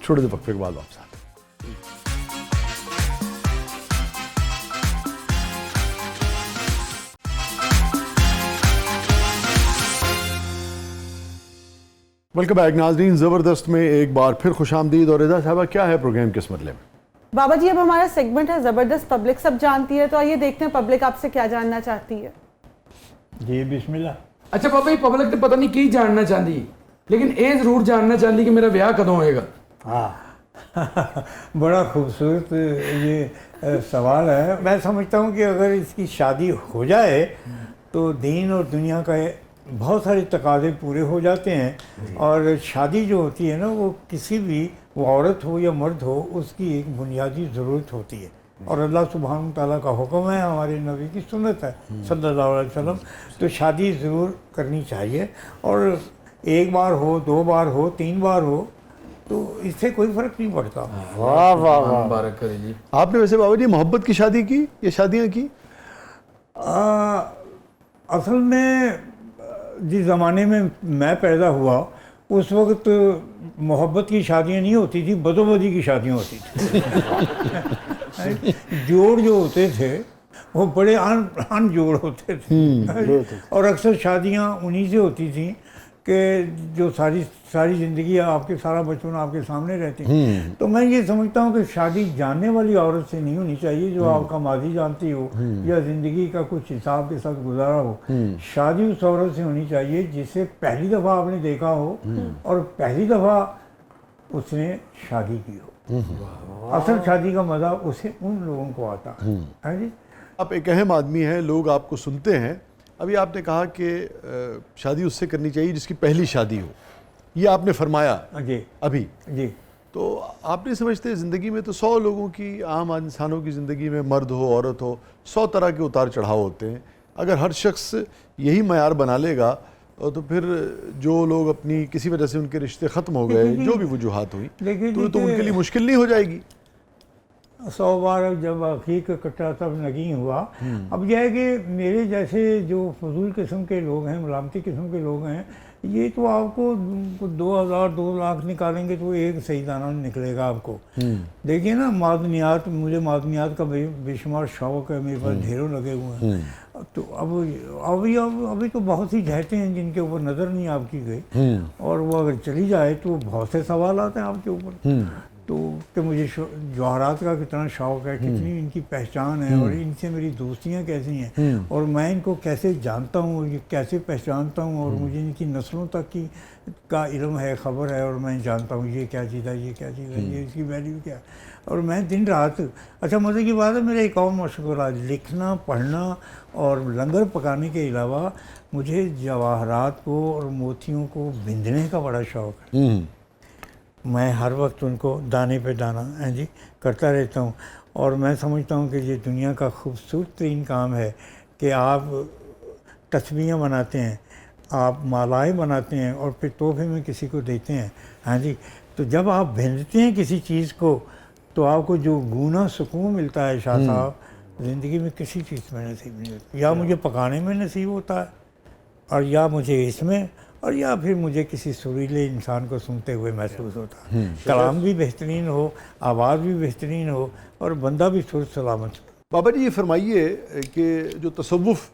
چھوڑے وقفے کے بعد واپس آتے ہیں. ویلکم بیک ناظرین. زبردست میں ایک بار پھر خوش آمدید. اور رضا صاحبہ کیا ہے پروگرام کس مطلب میں؟ بابا جی اب ہمارا سیگمنٹ ہے زبردست پبلک سب جانتی ہے, تو آئیے دیکھتے ہیں پبلک آپ سے کیا جاننا چاہتی ہے. جی بسم اللہ. اچھا بابا جی پبلک تو پتہ نہیں کی جاننا چاہتی لیکن اے ضرور جاننا چاہتی کہ میرا بیاہ کدوں ہوئے گا. ہاں بڑا خوبصورت یہ سوال ہے. میں سمجھتا ہوں کہ اگر اس کی شادی ہو جائے تو دین اور دنیا کا بہت سارے تقاضے پورے ہو جاتے ہیں. اور شادی جو ہوتی ہے نا وہ کسی بھی وہ عورت ہو یا مرد ہو اس کی ایک بنیادی ضرورت ہوتی ہے اور اللہ سبحانہ تعالیٰ کا حکم ہے, ہمارے نبی کی سنت ہے صلی اللہ علیہ وسلم. تو شادی ضرور کرنی چاہیے اور 1 بار ہو 2 بار ہو 3 بار ہو تو اس سے کوئی فرق نہیں پڑتا. واہ واہ واہ مبارک کرے جی. آپ نے ویسے بابا جی محبت کی شادی کی یا شادیاں کی؟ اصل میں جس زمانے میں میں پیدا ہوا اس وقت محبت کی شادیاں نہیں ہوتی تھی, بدو بدی کی شادیاں ہوتی تھیں. جوڑ جو ہوتے تھے وہ بڑے ان جوڑ ہوتے تھے اور اکثر شادیاں انہی سے ہوتی تھیں کہ جو ساری زندگی آپ کے سارا بچپن آپ کے سامنے رہتی ہیں. تو میں یہ سمجھتا ہوں کہ شادی جاننے والی عورت سے نہیں ہونی چاہیے جو آپ کا ماضی جانتی ہو یا زندگی کا کچھ حساب کے ساتھ گزارا ہو. شادی اس عورت سے ہونی چاہیے جسے پہلی دفعہ آپ نے دیکھا ہو اور پہلی دفعہ اس نے شادی کی ہو. اصل شادی کا مزہ اسے ان لوگوں کو آتا ہے. جی آپ ایک اہم آدمی ہیں, لوگ آپ کو سنتے ہیں. ابھی آپ نے کہا کہ شادی اس سے کرنی چاہیے جس کی پہلی شادی ہو, یہ آپ نے فرمایا جی ابھی. جی تو آپ نہیں سمجھتے زندگی میں تو 100 لوگوں کی, عام انسانوں کی زندگی میں مرد ہو عورت ہو 100 طرح کے اتار چڑھاؤ ہوتے ہیں. اگر ہر شخص یہی معیار بنا لے گا تو پھر جو لوگ اپنی کسی وجہ سے ان کے رشتے ختم ہو گئے جو بھی وجوہات ہوئی تو ان کے لیے مشکل نہیں ہو جائے گی؟ 100 بار جب عقیق کٹا تب نگیں ہوا. اب یہ ہے کہ میرے جیسے جو فضول قسم کے لوگ ہیں, ملامتی قسم کے لوگ ہیں, یہ تو آپ کو 2000 2 لاکھ نکالیں گے تو ایک صحیح دانہ نکلے گا آپ کو. دیکھیے نا معدنیات, مجھے معدنیات کا بے شمار شوق ہے, میرے پاس ڈھیروں لگے ہوئے ہیں. تو ابھی تو بہت سی جہتیں ہیں جن کے اوپر نظر نہیں آپ کی گئی اور وہ اگر چلی جائے تو بہت سے سوالات ہیں آپ کے اوپر. تو کہ مجھے جواہرات کا کتنا شوق ہے, کتنی ان کی پہچان ہے اور ان سے میری دوستیاں کیسی ہیں اور میں ان کو کیسے جانتا ہوں اور یہ کیسے پہچانتا ہوں اور مجھے ان کی نسلوں تک کا علم ہے, خبر ہے اور میں جانتا ہوں یہ کیا چیز ہے, یہ کیا چیز ہے, یہ اس کی ویلیو کیا ہے. اور میں دن رات اچھا مزے کی بات ہے میرا ایک اور مشغلہ لکھنا پڑھنا اور لنگر پکانے کے علاوہ مجھے جواہرات کو اور موتیوں کو بندنے کا بڑا شوق ہے. میں ہر وقت ان کو دانے پہ دانہ جی کرتا رہتا ہوں اور میں سمجھتا ہوں کہ یہ دنیا کا خوبصورت ترین کام ہے کہ آپ تسبیحیں بناتے ہیں آپ مالائیں بناتے ہیں اور پھر تحفے میں کسی کو دیتے ہیں. ہاں جی, تو جب آپ بھیجتے ہیں کسی چیز کو تو آپ کو جو گونا سکون ملتا ہے شاہ صاحب, زندگی میں کسی چیز میں نصیب نہیں ہوتا. یا مجھے پکانے میں نصیب ہوتا ہے, اور یا مجھے اس میں, اور یا پھر مجھے کسی سریلے انسان کو سنتے ہوئے محسوس ہوتا ہے. کلام بھی بہترین ہو, آواز بھی بہترین ہو, اور بندہ بھی سر سلامت. بابا جی یہ فرمائیے کہ جو تصوف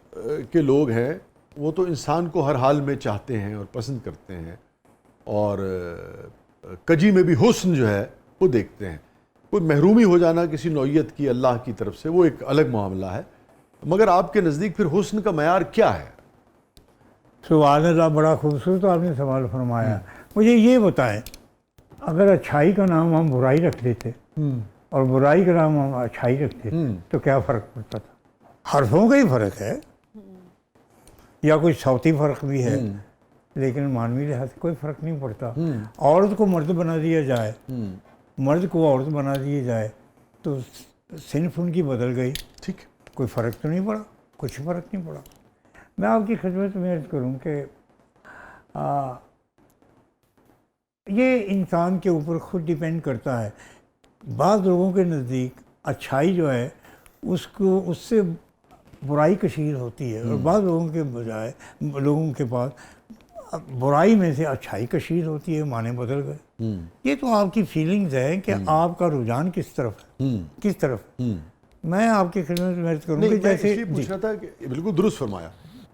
کے لوگ ہیں وہ تو انسان کو ہر حال میں چاہتے ہیں اور پسند کرتے ہیں, اور کجی میں بھی حسن جو ہے وہ دیکھتے ہیں. کوئی محرومی ہو جانا کسی نوعیت کی اللہ کی طرف سے وہ ایک الگ معاملہ ہے, مگر آپ کے نزدیک پھر حسن کا معیار کیا ہے؟ سبحان اللہ, بڑا خوبصورت آپ نے سوال فرمایا. مجھے یہ بتائیں, اگر اچھائی کا نام ہم برائی رکھ دیتے اور برائی کا نام ہم اچھائی رکھتے تو کیا فرق پڑتا تھا؟ حرفوں کا ہی فرق ہے, یا کوئی صوتی فرق بھی ہے, لیکن معنوی لحاظ سے کوئی فرق نہیں پڑتا. عورت کو مرد بنا دیا جائے, مرد کو عورت بنا دیا جائے تو صنف ان کی بدل گئی, ٹھیک, کوئی فرق تو نہیں پڑا, کچھ فرق نہیں پڑا. میں آپ کی خدمت میں عرض کروں کہ یہ انسان کے اوپر خود ڈیپینڈ کرتا ہے. بعض لوگوں کے نزدیک اچھائی جو ہے اس سے برائی کثیر ہوتی ہے, اور بعض لوگوں کے بجائے لوگوں کے پاس برائی میں سے اچھائی کثیر ہوتی ہے. معنی بدل گئے. یہ تو آپ کی فیلنگز ہے کہ آپ کا رجحان کس طرف ہے, کس طرف. میں آپ کی خدمت میں عرض کروں کہ جیسے پوچھ رہا تھا کہ بالکل درست فرمایا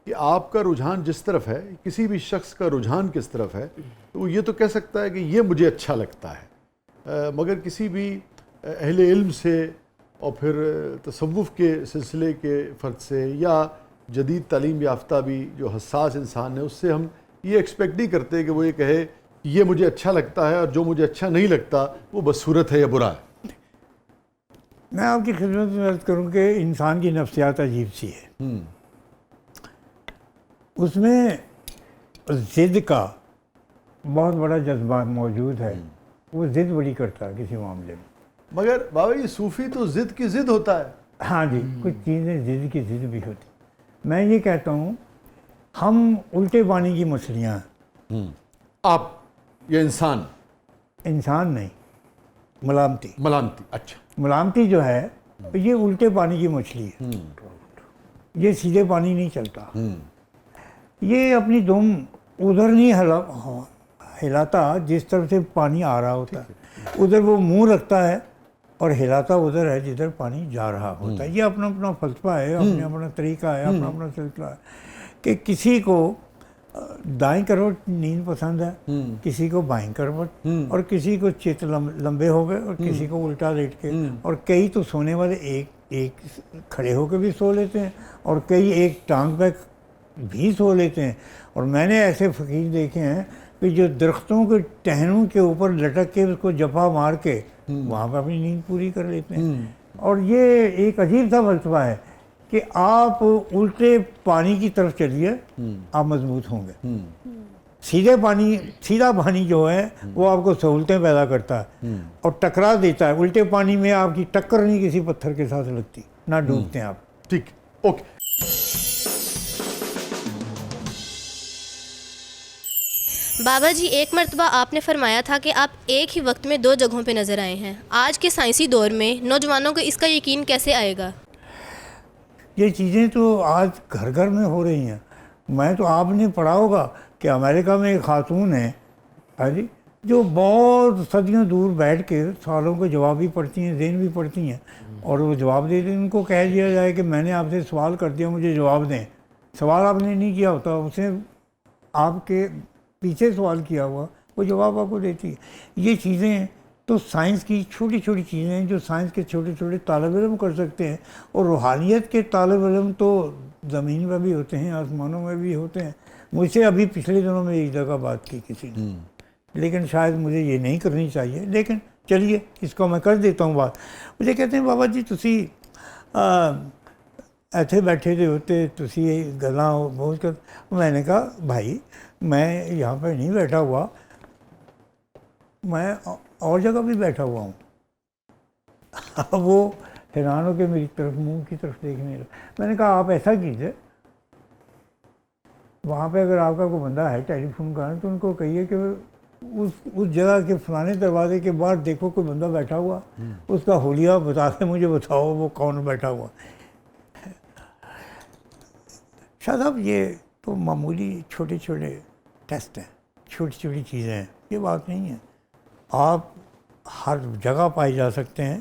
کہ آپ کا رجحان جس طرف ہے, کسی بھی شخص کا رجحان کس طرف ہے, تو وہ یہ تو کہہ سکتا ہے کہ یہ مجھے اچھا لگتا ہے. مگر کسی بھی اہل علم سے اور پھر تصوف کے سلسلے کے فرد سے یا جدید تعلیم یافتہ بھی جو حساس انسان ہے اس سے ہم یہ ایکسپیکٹ نہیں کرتے کہ وہ یہ کہے کہ یہ مجھے اچھا لگتا ہے اور جو مجھے اچھا نہیں لگتا وہ بدصورت ہے یا برا ہے. میں آپ کی خدمت میں عرض کروں کہ انسان کی نفسیات عجیب سی ہے. اس میں ضد کا بہت بڑا جذبہ موجود ہے. وہ ضد بڑی کرتا ہے کسی معاملے میں. مگر بابا یہ صوفی تو ضد کی ضد ہوتا ہے. ہاں جی, کچھ چیزیں ضد کی ضد بھی ہوتی. میں یہ کہتا ہوں ہم الٹے پانی کی مچھلیاں ہیں. آپ یہ انسان نہیں, ملامتی. اچھا, ملامتی جو ہے یہ الٹے پانی کی مچھلی ہے. یہ سیدھے پانی نہیں چلتا. یہ اپنی دم ادھر نہیں ہلاتا جس طرف سے پانی آ رہا ہوتا ہے, ادھر وہ منہ رکھتا ہے اور ہلاتا ادھر ہے جدھر پانی جا رہا ہوتا ہے. یہ اپنا اپنا فلسفہ ہے, اپنا اپنا طریقہ ہے, اپنا اپنا سلسلہ ہے. کہ کسی کو دائیں کروٹ نیند پسند ہے, کسی کو بائیں کروٹ, اور کسی کو چت لمبے ہو گئے اور کسی کو الٹا لیٹ کے, اور کئی تو سونے والے ایک کھڑے ہو کے بھی سو لیتے ہیں, اور کئی ایک ٹانگ پہ بھی سو لیتے ہیں. اور میں نے ایسے فقیر دیکھے ہیں کہ جو درختوں کے ٹہنوں کے اوپر لٹک کے اس کو جپا مار کے وہاں پہ اپنی نیند پوری کر لیتے ہیں. اور یہ ایک عجیب سا فلسفہ ہے کہ آپ الٹے پانی کی طرف چلیے, آپ مضبوط ہوں گے. سیدھا پانی جو ہے وہ آپ کو سہولتیں پیدا کرتا ہے اور ٹکرا دیتا ہے. الٹے پانی میں آپ کی ٹکر نہیں کسی پتھر کے ساتھ لگتی, نہ ڈوبتے ہیں آپ. ٹھیک, اوکے. بابا جی, ایک مرتبہ آپ نے فرمایا تھا کہ آپ ایک ہی وقت میں 2 جگہوں پہ نظر آئے ہیں. آج کے سائنسی دور میں نوجوانوں کو اس کا یقین کیسے آئے گا؟ یہ چیزیں تو آج گھر گھر میں ہو رہی ہیں. میں تو آپ نے پڑھا ہوگا کہ امریکہ میں ایک خاتون ہے جی, جو بہت صدیوں دور بیٹھ کے سوالوں کے جواب بھی پڑھتی ہیں, ذہن بھی پڑھتی ہیں, اور وہ جواب دیتے ہیں. ان کو کہہ دیا جائے کہ میں نے آپ سے سوال کر دیا, مجھے جواب دیں. سوال آپ نے نہیں کیا ہوتا, اسے آپ کے پیچھے سوال کیا ہوا وہ جواب آپ کو دیتی ہے. یہ چیزیں تو سائنس کی چھوٹی چھوٹی چیزیں ہیں جو سائنس کے چھوٹے چھوٹے طالب علم کر سکتے ہیں. اور روحانیت کے طالب علم تو زمین میں بھی ہوتے ہیں, آسمانوں میں بھی ہوتے ہیں. مجھ سے ابھی پچھلے دنوں میں ایک جگہ بات کی کسی نے, لیکن شاید مجھے یہ نہیں کرنی چاہیے, لیکن چلیے اس کو میں کر دیتا ہوں بات. مجھے کہتے ہیں بابا جی تسی ایتھے بیٹھے دے ہوتے, تسی گلاں بہت کر. میں نے کہا بھائی میں یہاں پہ نہیں بیٹھا ہوا, میں اور جگہ بھی بیٹھا ہوا ہوں. وہ حیران ہو کے میری طرف منہ کی طرف دیکھنے لگا. میں نے کہا آپ ایسا کیجیے, وہاں پہ اگر آپ کا کوئی بندہ ہے ٹیلی فون کا تو ان کو کہیے کہ اس جگہ کے فلانے دروازے کے باہر دیکھو کوئی بندہ بیٹھا ہوا، اس کا حلیہ بتا کے مجھے بتاؤ وہ کون بیٹھا ہوا. شاہ صاحب یہ تو معمولی چھوٹے چھوٹے ٹیسٹ ہیں، چھوٹی چھوٹی چیزیں ہیں، یہ بات نہیں ہے. آپ ہر جگہ پائے جا سکتے ہیں،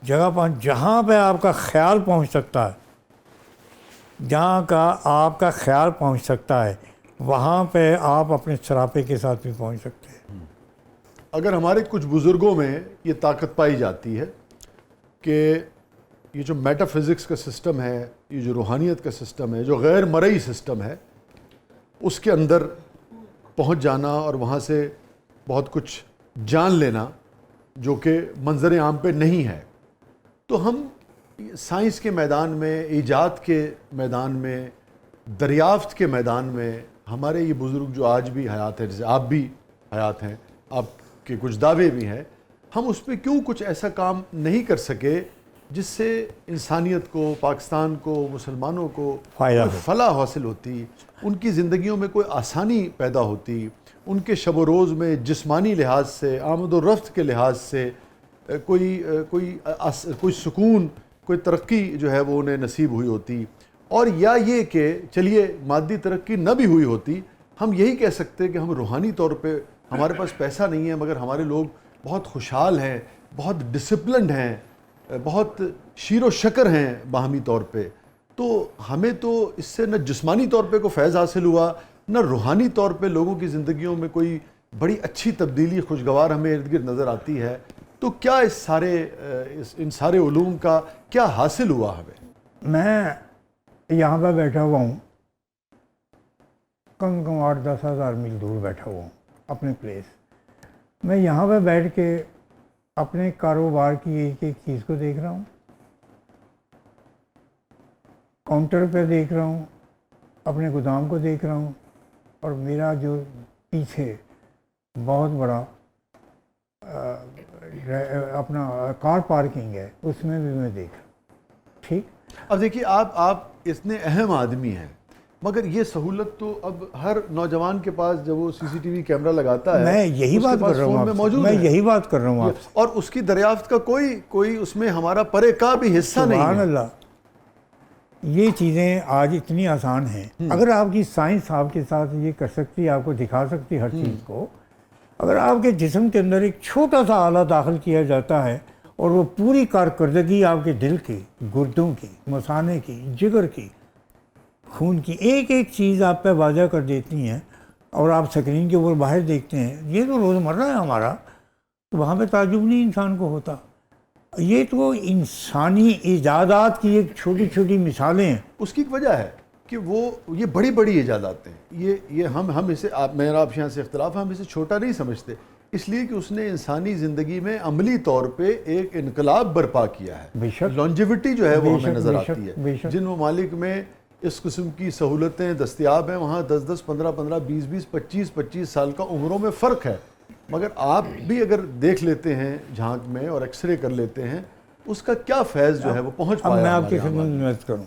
جہاں پہ آپ کا خیال پہنچ سکتا ہے، جہاں کا آپ کا خیال پہنچ سکتا ہے وہاں پہ آپ اپنے سراپے کے ساتھ بھی پہنچ سکتے ہیں. اگر ہمارے کچھ بزرگوں میں یہ طاقت پائی جاتی ہے کہ یہ جو میٹا فزکس کا سسٹم ہے، یہ جو روحانیت کا سسٹم ہے، جو غیر مرئی سسٹم ہے، اس کے اندر پہنچ جانا اور وہاں سے بہت کچھ جان لینا جو کہ منظر عام پہ نہیں ہے، تو ہم سائنس کے میدان میں، ایجاد کے میدان میں، دریافت کے میدان میں ہمارے یہ بزرگ جو آج بھی حیات ہیں، جیسے آپ بھی حیات ہیں، آپ کے کچھ دعوے بھی ہیں، ہم اس پہ کیوں کچھ ایسا کام نہیں کر سکے جس سے انسانیت کو، پاکستان کو، مسلمانوں کو فائدہ کوئی فلاح حاصل ہوتی، ان کی زندگیوں میں کوئی آسانی پیدا ہوتی، ان کے شب و روز میں جسمانی لحاظ سے، آمد و رفت کے لحاظ سے کوئی سکون، کوئی ترقی جو ہے وہ انہیں نصیب ہوئی ہوتی. اور یا یہ کہ چلیے مادی ترقی نہ بھی ہوئی ہوتی، ہم یہی کہہ سکتے کہ ہم روحانی طور پہ، ہمارے پاس پیسہ نہیں ہے مگر ہمارے لوگ بہت خوشحال ہیں، بہت ڈسپلنڈ ہیں، بہت شیر و شکر ہیں باہمی طور پہ. تو ہمیں تو اس سے نہ جسمانی طور پہ کوئی فیض حاصل ہوا، نہ روحانی طور پہ لوگوں کی زندگیوں میں کوئی بڑی اچھی تبدیلی خوشگوار ہمیں ارد گرد نظر آتی ہے. تو کیا ان سارے علوم کا کیا حاصل ہوا ہمیں؟ میں یہاں پہ بیٹھا ہوا ہوں، کم 8-10 ہزار میل دور بیٹھا ہوا ہوں اپنے پلیس. میں یہاں پہ بیٹھ کے اپنے کاروبار کی ایک ایک چیز کو دیکھ رہا ہوں، کاؤنٹر پہ دیکھ رہا ہوں، اپنے گودام کو دیکھ رہا ہوں، اور میرا جو پیچھے بہت بڑا اپنا کار پارکنگ ہے اس میں بھی میں دیکھ رہا ہوں. ٹھیک. اب دیکھیے آپ اتنے اہم آدمی ہیں مگر یہ سہولت تو اب ہر نوجوان کے پاس جب وہ CCTV کیمرہ لگاتا ہے، میں یہی بات کر رہا ہوں، میں یہی بات کر رہا ہوں آپ سے. اور اس کی دریافت کا کوئی اس میں ہمارا پرے کا بھی حصہ نہیں ہے. سبحان اللہ. یہ چیزیں آج اتنی آسان ہیں. اگر آپ کی سائنس آپ کے ساتھ یہ کر سکتی، آپ کو دکھا سکتی ہر چیز کو، اگر آپ کے جسم کے اندر ایک چھوٹا سا آلہ داخل کیا جاتا ہے اور وہ پوری کارکردگی آپ کے دل کی، گردوں کی، مثانے کی، جگر کی، خون کی ایک ایک چیز آپ پہ واضح کر دیتی ہیں، اور آپ سکرین کے اوپر باہر دیکھتے ہیں، یہ تو روزمرہ ہے ہمارا، تو وہاں پہ تعجب نہیں انسان کو ہوتا. یہ تو انسانی ایجادات کی ایک چھوٹی چھوٹی مثالیں ہیں. اس کی ایک وجہ ہے کہ یہ بڑی بڑی ایجادات ہیں. یہ ہم اسے، میرا آپ یہاں سے اختلاف ہے، ہم اسے چھوٹا نہیں سمجھتے، اس لیے کہ اس نے انسانی زندگی میں عملی طور پہ ایک انقلاب برپا کیا ہے. بے شک. لانجیوٹی جو ہے وہ بے ہمیں شک، نظر بے شک، آتی ہے. بے شک. جن ممالک میں اس قسم کی سہولتیں دستیاب ہیں وہاں 10-10 15-15 20-20 25-25 سال کا عمروں میں فرق ہے. مگر آپ بھی اگر دیکھ لیتے ہیں جھانک میں اور ایکس رے کر لیتے ہیں، اس کا کیا فیض جو ہے وہ پہنچ پایا. اب میں آپ کی خدمت میں عرض کروں،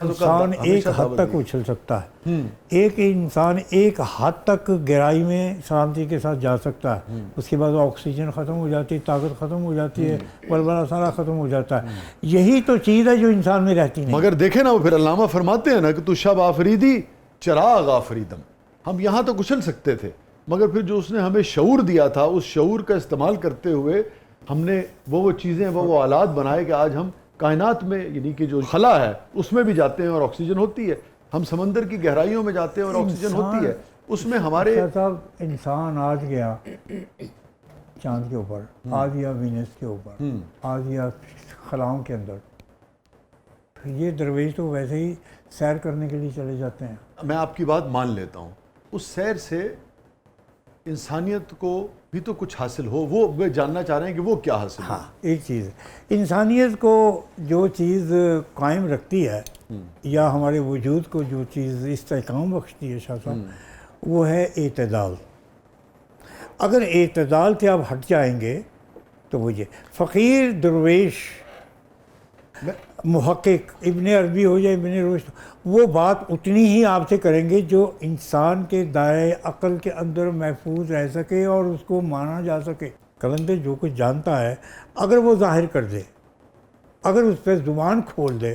انسان ایک حد تک اچھل سکتا ہے، ایک انسان ایک حد تک گہرائی میں سلامتی کے ساتھ جا سکتا ہے. اس کے بعد آکسیجن ختم ہو جاتی ہے، طاقت ختم ہو جاتی ہے، بلبلا سارا ختم ہو جاتا ہے. یہی تو چیز ہے جو انسان میں رہتی نہیں. مگر دیکھیں نا، وہ پھر علامہ فرماتے ہیں نا کہ تو شب آفریدی چراغ آفریدم. ہم یہاں تو اچھل سکتے تھے مگر پھر جو اس نے ہمیں شعور دیا تھا، اس شعور کا استعمال کرتے ہوئے ہم نے وہ چیزیں، وہ آلات بنائے کہ آج ہم کائنات میں، یعنی کہ جو خلا ہے اس میں بھی جاتے ہیں اور آکسیجن ہوتی ہے. ہم سمندر کی گہرائیوں میں جاتے ہیں اور آکسیجن ہوتی ہے. اس میں ہمارے صاحب انسان آج گیا چاند کے اوپر، آج گیا وینس کے اوپر، آج گیا خلاؤں کے اندر. یہ درویش تو ویسے ہی سیر کرنے کے لیے چلے جاتے ہیں. میں آپ کی بات مان لیتا ہوں، اس سیر سے انسانیت کو بھی تو کچھ حاصل ہو. وہ جاننا چاہ رہے ہیں کہ وہ کیا حاصل ہو. ہاں، ایک چیز ہے، انسانیت کو جو چیز قائم رکھتی ہے یا ہمارے وجود کو جو چیز استحکام بخشتی ہے شاہ صاحب، وہ ہے اعتدال. اگر اعتدال سے آپ ہٹ جائیں گے تو وہ یہ فقیر درویش محقق ابن عربی ہو یا ابن رشد، وہ بات اتنی ہی آپ سے کریں گے جو انسان کے دائرۂ عقل کے اندر محفوظ رہ سکے اور اس کو مانا جا سکے۔ کلندر جو کچھ جانتا ہے اگر وہ ظاہر کر دے، اگر اس پہ زبان کھول دے،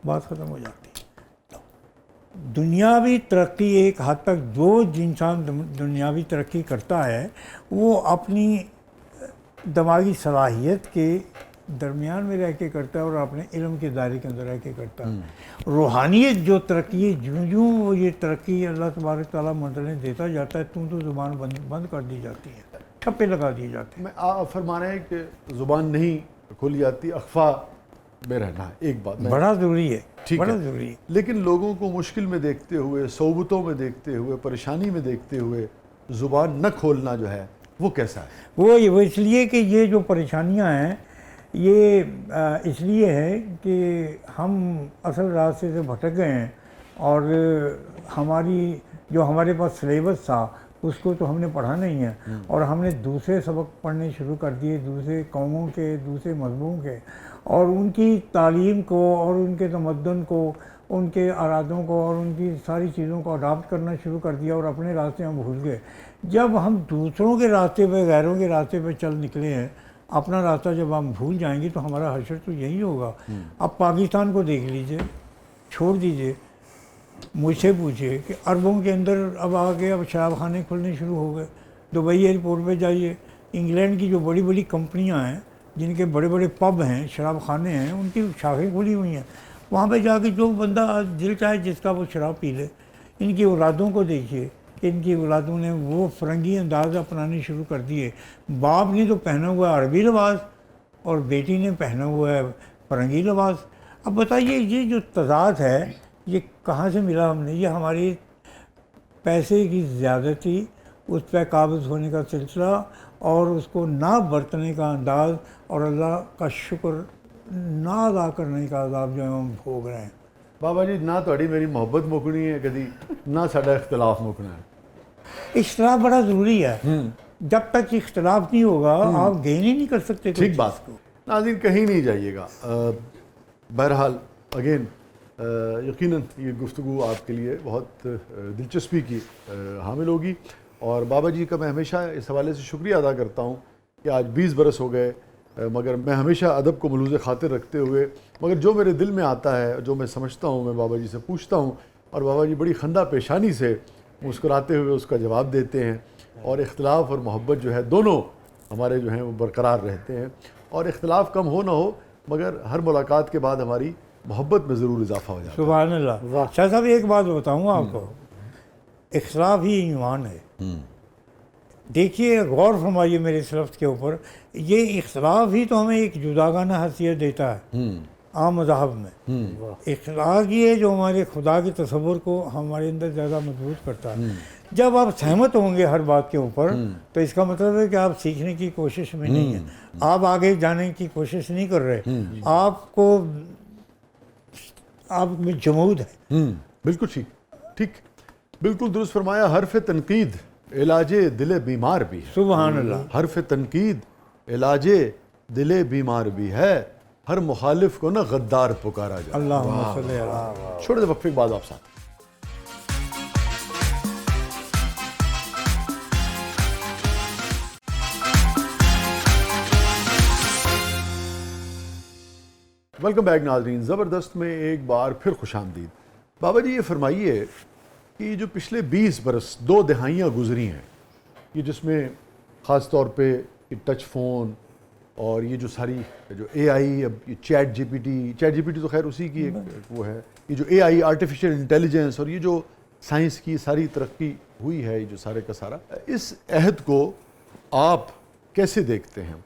بات ختم ہو جاتی ہے۔ دنیاوی ترقی ایک حد تک جو انسان دنیاوی ترقی کرتا ہے وہ اپنی دماغی صلاحیت کے درمیان میں رہ کے کرتا ہے اور اپنے علم کے دائرے کے اندر رہ کے کرتا ہے۔ روحانیت جو ترقی ہے، جوں وہ یہ ترقی اللہ تبارک تعالیٰ منزلیں دیتا جاتا ہے، تو زبان بند کر دی جاتی ہے، ٹھپے لگا دیے جاتے ہیں۔ میں آپ فرما رہے ہیں کہ زبان نہیں کھولی جاتی، اخفا میں رہنا ہے، ایک بات بڑا ضروری ہے، ٹھیک بڑا ہے، ضروری ہے۔ لیکن لوگوں کو مشکل میں دیکھتے ہوئے، صعوبتوں میں دیکھتے ہوئے، پریشانی میں دیکھتے ہوئے زبان نہ کھولنا جو ہے وہ کیسا ہے؟ وہ اس لیے کہ یہ جو پریشانیاں ہیں یہ اس لیے ہے کہ ہم اصل راستے سے بھٹک گئے ہیں، اور ہمارے پاس سلیبس تھا اس کو تو ہم نے پڑھا نہیں ہے، اور ہم نے دوسرے سبق پڑھنے شروع کر دیے، دوسرے قوموں کے، دوسرے مذہبوں کے، اور ان کی تعلیم کو اور ان کے تمدن کو، ان کے ارادوں کو اور ان کی ساری چیزوں کو اڈاپٹ کرنا شروع کر دیا، اور اپنے راستے ہم بھول گئے۔ جب ہم دوسروں کے راستے پہ، غیروں کے راستے پہ چل نکلے ہیں، اپنا راستہ جب ہم بھول جائیں گے تو ہمارا حشر تو یہی ہوگا۔ اب پاکستان کو دیکھ لیجئے، چھوڑ دیجئے، مجھ سے پوچھئے کہ عربوں کے اندر اب آگے اب شراب خانے کھلنے شروع ہو گئے۔ دبئی ایئرپورٹ پہ جائیے، انگلینڈ کی جو بڑی بڑی کمپنیاں ہیں، جن کے بڑے بڑے پب ہیں، شراب خانے ہیں، ان کی شاخیں کھلی ہوئی ہیں۔ وہاں پہ جا کے جو بندہ دل چاہے جس کا وہ شراب پی لے۔ ان کی اولادوں کو دیکھیے، ان کی اولادوں نے وہ فرنگی انداز اپنانے شروع کر دیے۔ باپ نے تو پہنا ہوا ہے عربی لباس اور بیٹی نے پہنا ہوا ہے فرنگی لباس۔ اب بتائیے یہ جو تضاد ہے یہ کہاں سے ملا ہم نے؟ یہ ہماری پیسے کی زیادتی، اس پہ قابض ہونے کا سلسلہ، اور اس کو نہ برتنے کا انداز، اور اللہ کا شکر نہ ادا کرنے کا عذاب جو ہے ہم بھوگ رہے ہیں۔ بابا جی نہ تہاڈی میری محبت مکنی ہے کدی، نہ ساڈا اختلاف مکنا ہے۔ اختلاف بڑا ضروری ہے، جب تک اختلاف نہیں ہوگا آپ گین ہی نہیں کر سکتے۔ ٹھیک بات کو ناظرین کہیں نہیں جائیے گا۔ بہرحال اگین یقیناً یہ گفتگو آپ کے لیے بہت دلچسپی کی حامل ہوگی، اور بابا جی کا میں ہمیشہ اس حوالے سے شکریہ ادا کرتا ہوں کہ آج 20 برس ہو گئے، مگر میں ہمیشہ ادب کو ملوز خاطر رکھتے ہوئے، مگر جو میرے دل میں آتا ہے، جو میں سمجھتا ہوں، میں بابا جی سے پوچھتا ہوں، اور بابا جی بڑی خندہ پیشانی سے مسکراتے ہوئے اس کا جواب دیتے ہیں، اور اختلاف اور محبت جو ہے دونوں ہمارے جو ہیں وہ برقرار رہتے ہیں، اور اختلاف کم ہو نہ ہو مگر ہر ملاقات کے بعد ہماری محبت میں ضرور اضافہ ہو جاتا ہے۔ سبحان اللہ۔ شاہ صاحب ایک بات بتاؤں آپ کو، اختلاف ہی ایمان ہے۔ دیکھیے غور فرمائیے میرے اس لفظ کے اوپر، یہ اختلاف ہی تو ہمیں ایک جداگانہ حیثیت دیتا ہے عام مذاہب میں۔ اختلاف یہ ہے جو ہمارے خدا کے تصور کو ہمارے اندر زیادہ مضبوط کرتا ہے۔ جب آپ سہمت ہوں گے ہر بات کے اوپر تو اس کا مطلب ہے کہ آپ سیکھنے کی کوشش میں نہیں ہیں، آپ آگے جانے کی کوشش نہیں کر رہے، آپ میں جمود ہے۔ بالکل ٹھیک، بالکل درست فرمایا۔ حرف تنقید علاج دل بیمار بھی ہے۔ سبحان اللہ۔ حرف تنقید علاج دل بیمار بھی ہے، ہر مخالف کو نہ غدار پکارا جائے۔ اللہم صلی اللہ۔ چھوڑے دے وقفے کے بعد آپ ساتھ۔ ویلکم بیک ناظرین، زبردست میں ایک بار پھر خوش آمدید۔ بابا جی یہ فرمائیے کہ یہ جو پچھلے 20 برس 2 دہائیاں گزری ہیں، یہ جس میں خاص طور پہ یہ ٹچ فون اور یہ جو ساری جو اے آئی، اب یہ چیٹ جی پی ٹی تو خیر اسی کی ایک وہ ہے، یہ جو اے آئی آرٹیفیشل انٹیلیجنس اور یہ جو سائنس کی ساری ترقی ہوئی ہے، یہ جو سارے کا سارا، اس عہد کو آپ کیسے دیکھتے ہیں؟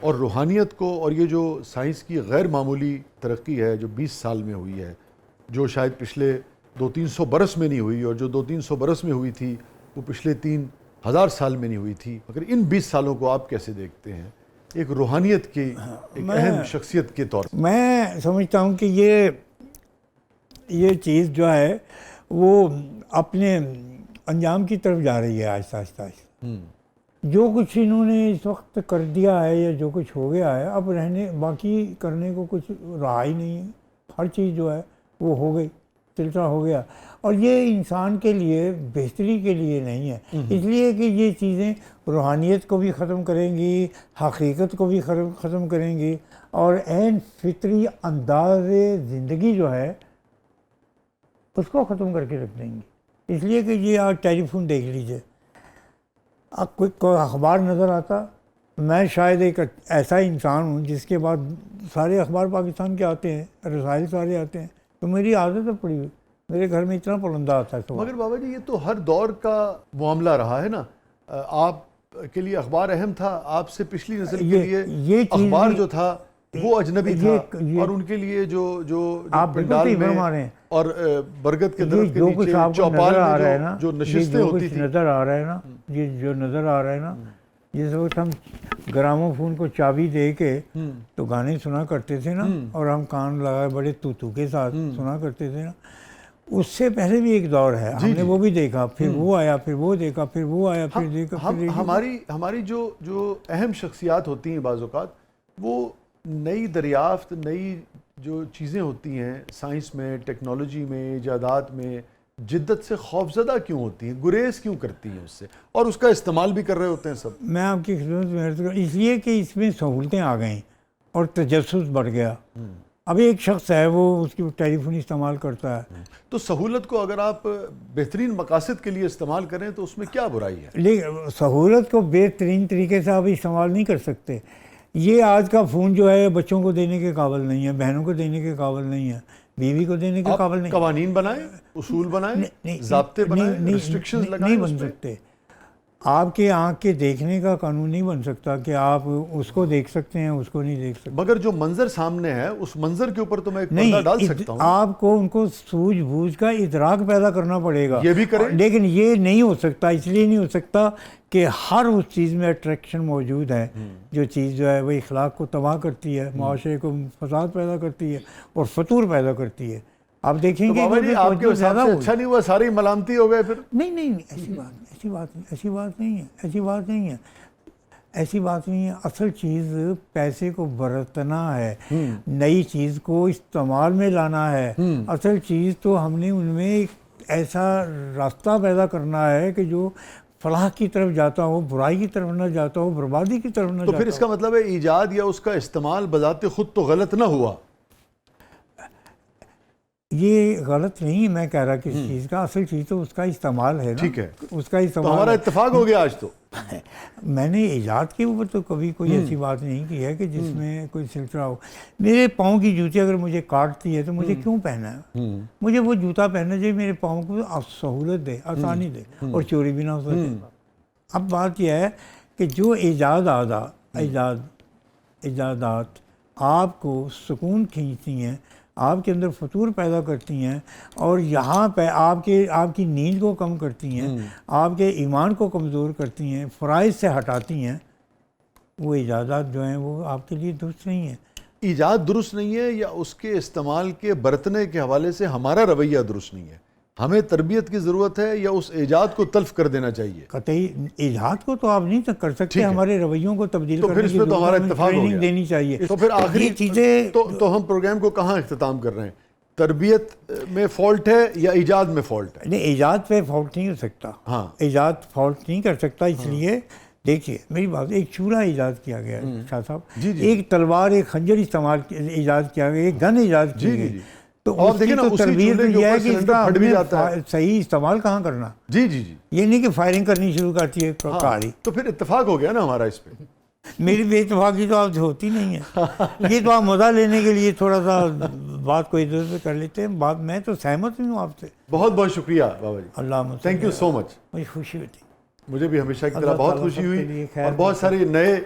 اور روحانیت کو، اور یہ جو سائنس کی غیر معمولی ترقی ہے جو 20 سال میں ہوئی ہے، جو شاید پچھلے 200-300 برس میں نہیں ہوئی، اور جو 200-300 برس میں ہوئی تھی وہ پچھلے 3000 سال میں نہیں ہوئی تھی، مگر ان 20 سالوں کو آپ کیسے دیکھتے ہیں ایک روحانیت کی ایک اہم شخصیت کے طور پر؟ میں سمجھتا ہوں کہ یہ چیز جو ہے وہ اپنے انجام کی طرف جا رہی ہے آہستہ آہستہ۔ جو کچھ انہوں نے اس وقت کر دیا ہے یا جو کچھ ہو گیا ہے، اب رہنے باقی کرنے کو کچھ رہا ہی نہیں ہے. ہر چیز جو ہے وہ ہو گئی، چلتا ہو گیا. اور یہ انسان کے لیے بہتری کے لیے نہیں ہے، اس لیے کہ یہ چیزیں روحانیت کو بھی ختم کریں گی، حقیقت کو بھی ختم کریں گی، اور عین فطری انداز زندگی جو ہے اس کو ختم کر کے رکھ دیں گی. اس لیے کہ یہ آج ٹیلی فون دیکھ لیجئے، اب کوئی اخبار نظر آتا، میں شاید ایک ایسا انسان ہوں جس کے بعد سارے اخبار پاکستان کے آتے ہیں، رسائل سارے آتے ہیں، تو میری عادت ہے پڑی ہوئی، میرے گھر میں اتنا پرندہ آتا ہے صبح. مگر بابا جی یہ تو ہر دور کا معاملہ رہا ہے نا. آپ کے لیے اخبار اہم تھا، آپ سے پچھلی نسل کے لیے اخبار جو تھا وہ اجنبی تھا، اور ان کے لیے جو آپ پنڈال میں اور برگد کے درخت کے نیچے چوپال میں جو نشستیں ہوتی تھی، نظر آ رہا ہے نا، یہ جو نظر آ رہا ہے نا، جس وقت ہم گرامو فون کو چابی دے کے تو گانے سنا کرتے تھے نا، اور ہم کان لگائے بڑے توتو کے ساتھ سنا کرتے تھے نا، اس سے پہلے بھی ایک دور ہے، ہم نے وہ بھی دیکھا، پھر وہ آیا، پھر وہ دیکھا، پھر وہ آیا، پھر دیکھا. ہماری جو اہم شخصیات ہوتی ہیں بعض اوقات، وہ نئی دریافت، نئی جو چیزیں ہوتی ہیں سائنس میں، ٹیکنالوجی میں، ایجادات میں، جدت سے خوفزدہ کیوں ہوتی ہیں، گریز کیوں کرتی ہیں اس سے، اور اس کا استعمال بھی کر رہے ہوتے ہیں سب. میں آپ کی خدمت میں عرض کروں، اس لیے کہ اس میں سہولتیں آ گئیں اور تجسس بڑھ گیا. اب ایک شخص ہے وہ اس کی ٹیلی فون استعمال کرتا ہے، تو سہولت کو اگر آپ بہترین مقاصد کے لیے استعمال کریں تو اس میں کیا برائی ہے؟ لیکن سہولت کو بہترین طریقے سے آپ استعمال نہیں کر سکتے. یہ آج کا فون جو ہے بچوں کو دینے کے قابل نہیں ہے، بہنوں کو دینے کے قابل نہیں ہے، بیوی کو دینے کے قابل نہیں. قوانین بنائیں، اصول بنائیں، ضابطے بنائیں، ریسٹرکشنز لگائیں. نہیں بن سکتے. آپ کے آنکھ کے دیکھنے کا قانون نہیں بن سکتا کہ آپ اس کو دیکھ سکتے ہیں، اس کو نہیں دیکھ سکتے. مگر جو منظر سامنے ہے اس منظر کے اوپر تو میں ایک پردہ ڈال سکتا ہوں. آپ کو ان کو سوجھ بوجھ کا ادراک پیدا کرنا پڑے گا. یہ بھی کریں، لیکن یہ نہیں ہو سکتا، اس لیے نہیں ہو سکتا کہ ہر اس چیز میں اٹریکشن موجود ہے، جو چیز جو ہے وہ اخلاق کو تباہ کرتی ہے، معاشرے کو فساد پیدا کرتی ہے اور فتور پیدا کرتی ہے. آپ دیکھیں گے بابا جی آپ کے حساب سے اچھا نہیں ہوا، سارے ملامتی ہو گئے پھر؟ نہیں، ایسی بات نہیں ہے. اصل چیز پیسے کو برتنا ہے، نئی چیز کو استعمال میں لانا ہے. اصل چیز تو ہم نے ان میں ایک ایسا راستہ پیدا کرنا ہے کہ جو فلاح کی طرف جاتا ہو، برائی کی طرف نہ جاتا ہو، بربادی کی طرف نہ جاتا ہو. تو پھر اس کا مطلب ہے ایجاد یا اس کا استعمال بذات خود تو غلط نہ ہوا؟ یہ غلط نہیں میں کہہ رہا کسی چیز کا، اصل چیز تو اس کا استعمال ہے نا. ٹھیک ہے، اس کا استعمال. تو ہمارا اتفاق ہو گیا آج. تو میں نے ایجاد کے اوپر تو کبھی کوئی ایسی بات نہیں کی ہے کہ جس میں کوئی سلسلہ ہو. میرے پاؤں کی جوتی اگر مجھے کاٹتی ہے تو مجھے کیوں پہننا ہے؟ مجھے وہ جوتا پہننا چاہیے میرے پاؤں کو سہولت دے، آسانی دے، اور چوری بھی نہ ہو سکے. اب بات یہ ہے کہ جو ایجادات آپ کو سکون کھینچتی ہیں، آپ کے اندر فطور پیدا کرتی ہیں، اور یہاں پہ آپ کی نیند کو کم کرتی ہیں، آپ کے ایمان کو کمزور کرتی ہیں، فرائض سے ہٹاتی ہیں، وہ ایجادات جو ہیں وہ آپ کے لیے درست نہیں ہیں. ایجاد درست نہیں ہے یا اس کے استعمال کے برتنے کے حوالے سے ہمارا رویہ درست نہیں ہے؟ ہمیں تربیت کی ضرورت ہے یا اس ایجاد کو تلف کر دینا چاہیے؟ قطعی ایجاد کو تو آپ نہیں کر سکتے، ہمارے رویوں کو تبدیل تو پھر اس میں تو ہمارا اتفاق ہو گیا. دینی چاہیے. تو پھر آخری چیزیں تو ہم پروگرام کو کہاں اختتام کر رہے ہیں؟ تربیت میں فالٹ ہے یا ایجاد میں فالٹ ہے؟ نہیں، ایجاد پہ فالٹ نہیں ہو سکتا. ہاں، ایجاد فالٹ نہیں کر سکتا. اس لیے دیکھیے میری بات، ایک چولہا ایجاد کیا گیا ہے شاہ صاحب، ایک تلوار، ایک خنجر ایجاد کیا گیا، ایک گن ایجاد کی گئی. تو اس کی تو تربیت یہ ہے کہ اس کا صحیح استعمال کہاں کرنا. جی یہ نہیں کہ فائرنگ کرنی شروع کرتی ہے کاری. تو پھر اتفاق ہو گیا نا ہمارا اس پہ. میری بے اتفاقی تو آپ سے ہوتی نہیں ہے. یہ تو آپ مزہ لینے کے لیے تھوڑا سا بات کو ادھر سے کر لیتے ہیں. بات میں تو سہمت ہوں آپ سے. بہت بہت شکریہ بابا جی. اللہ تھینک یو سو مچ. مجھے خوشی ہوتی. مجھے بھی ہمیشہ کی طرح بہت خوشی ہوئی، اور بہت سارے نئے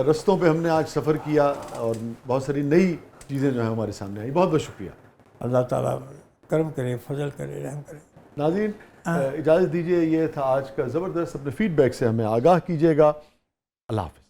رستوں پہ ہم نے آج سفر کیا، اور بہت ساری نئی چیزیں جو ہیں ہمارے سامنے آئی. بہت بہت شکریہ. اللہ تعالیٰ کرم کرے، فضل کرے، رحم کرے. ناظرین اجازت دیجیے، یہ تھا آج کا زبردست. اپنے فیڈ بیک سے ہمیں آگاہ کیجیے گا. اللہ حافظ.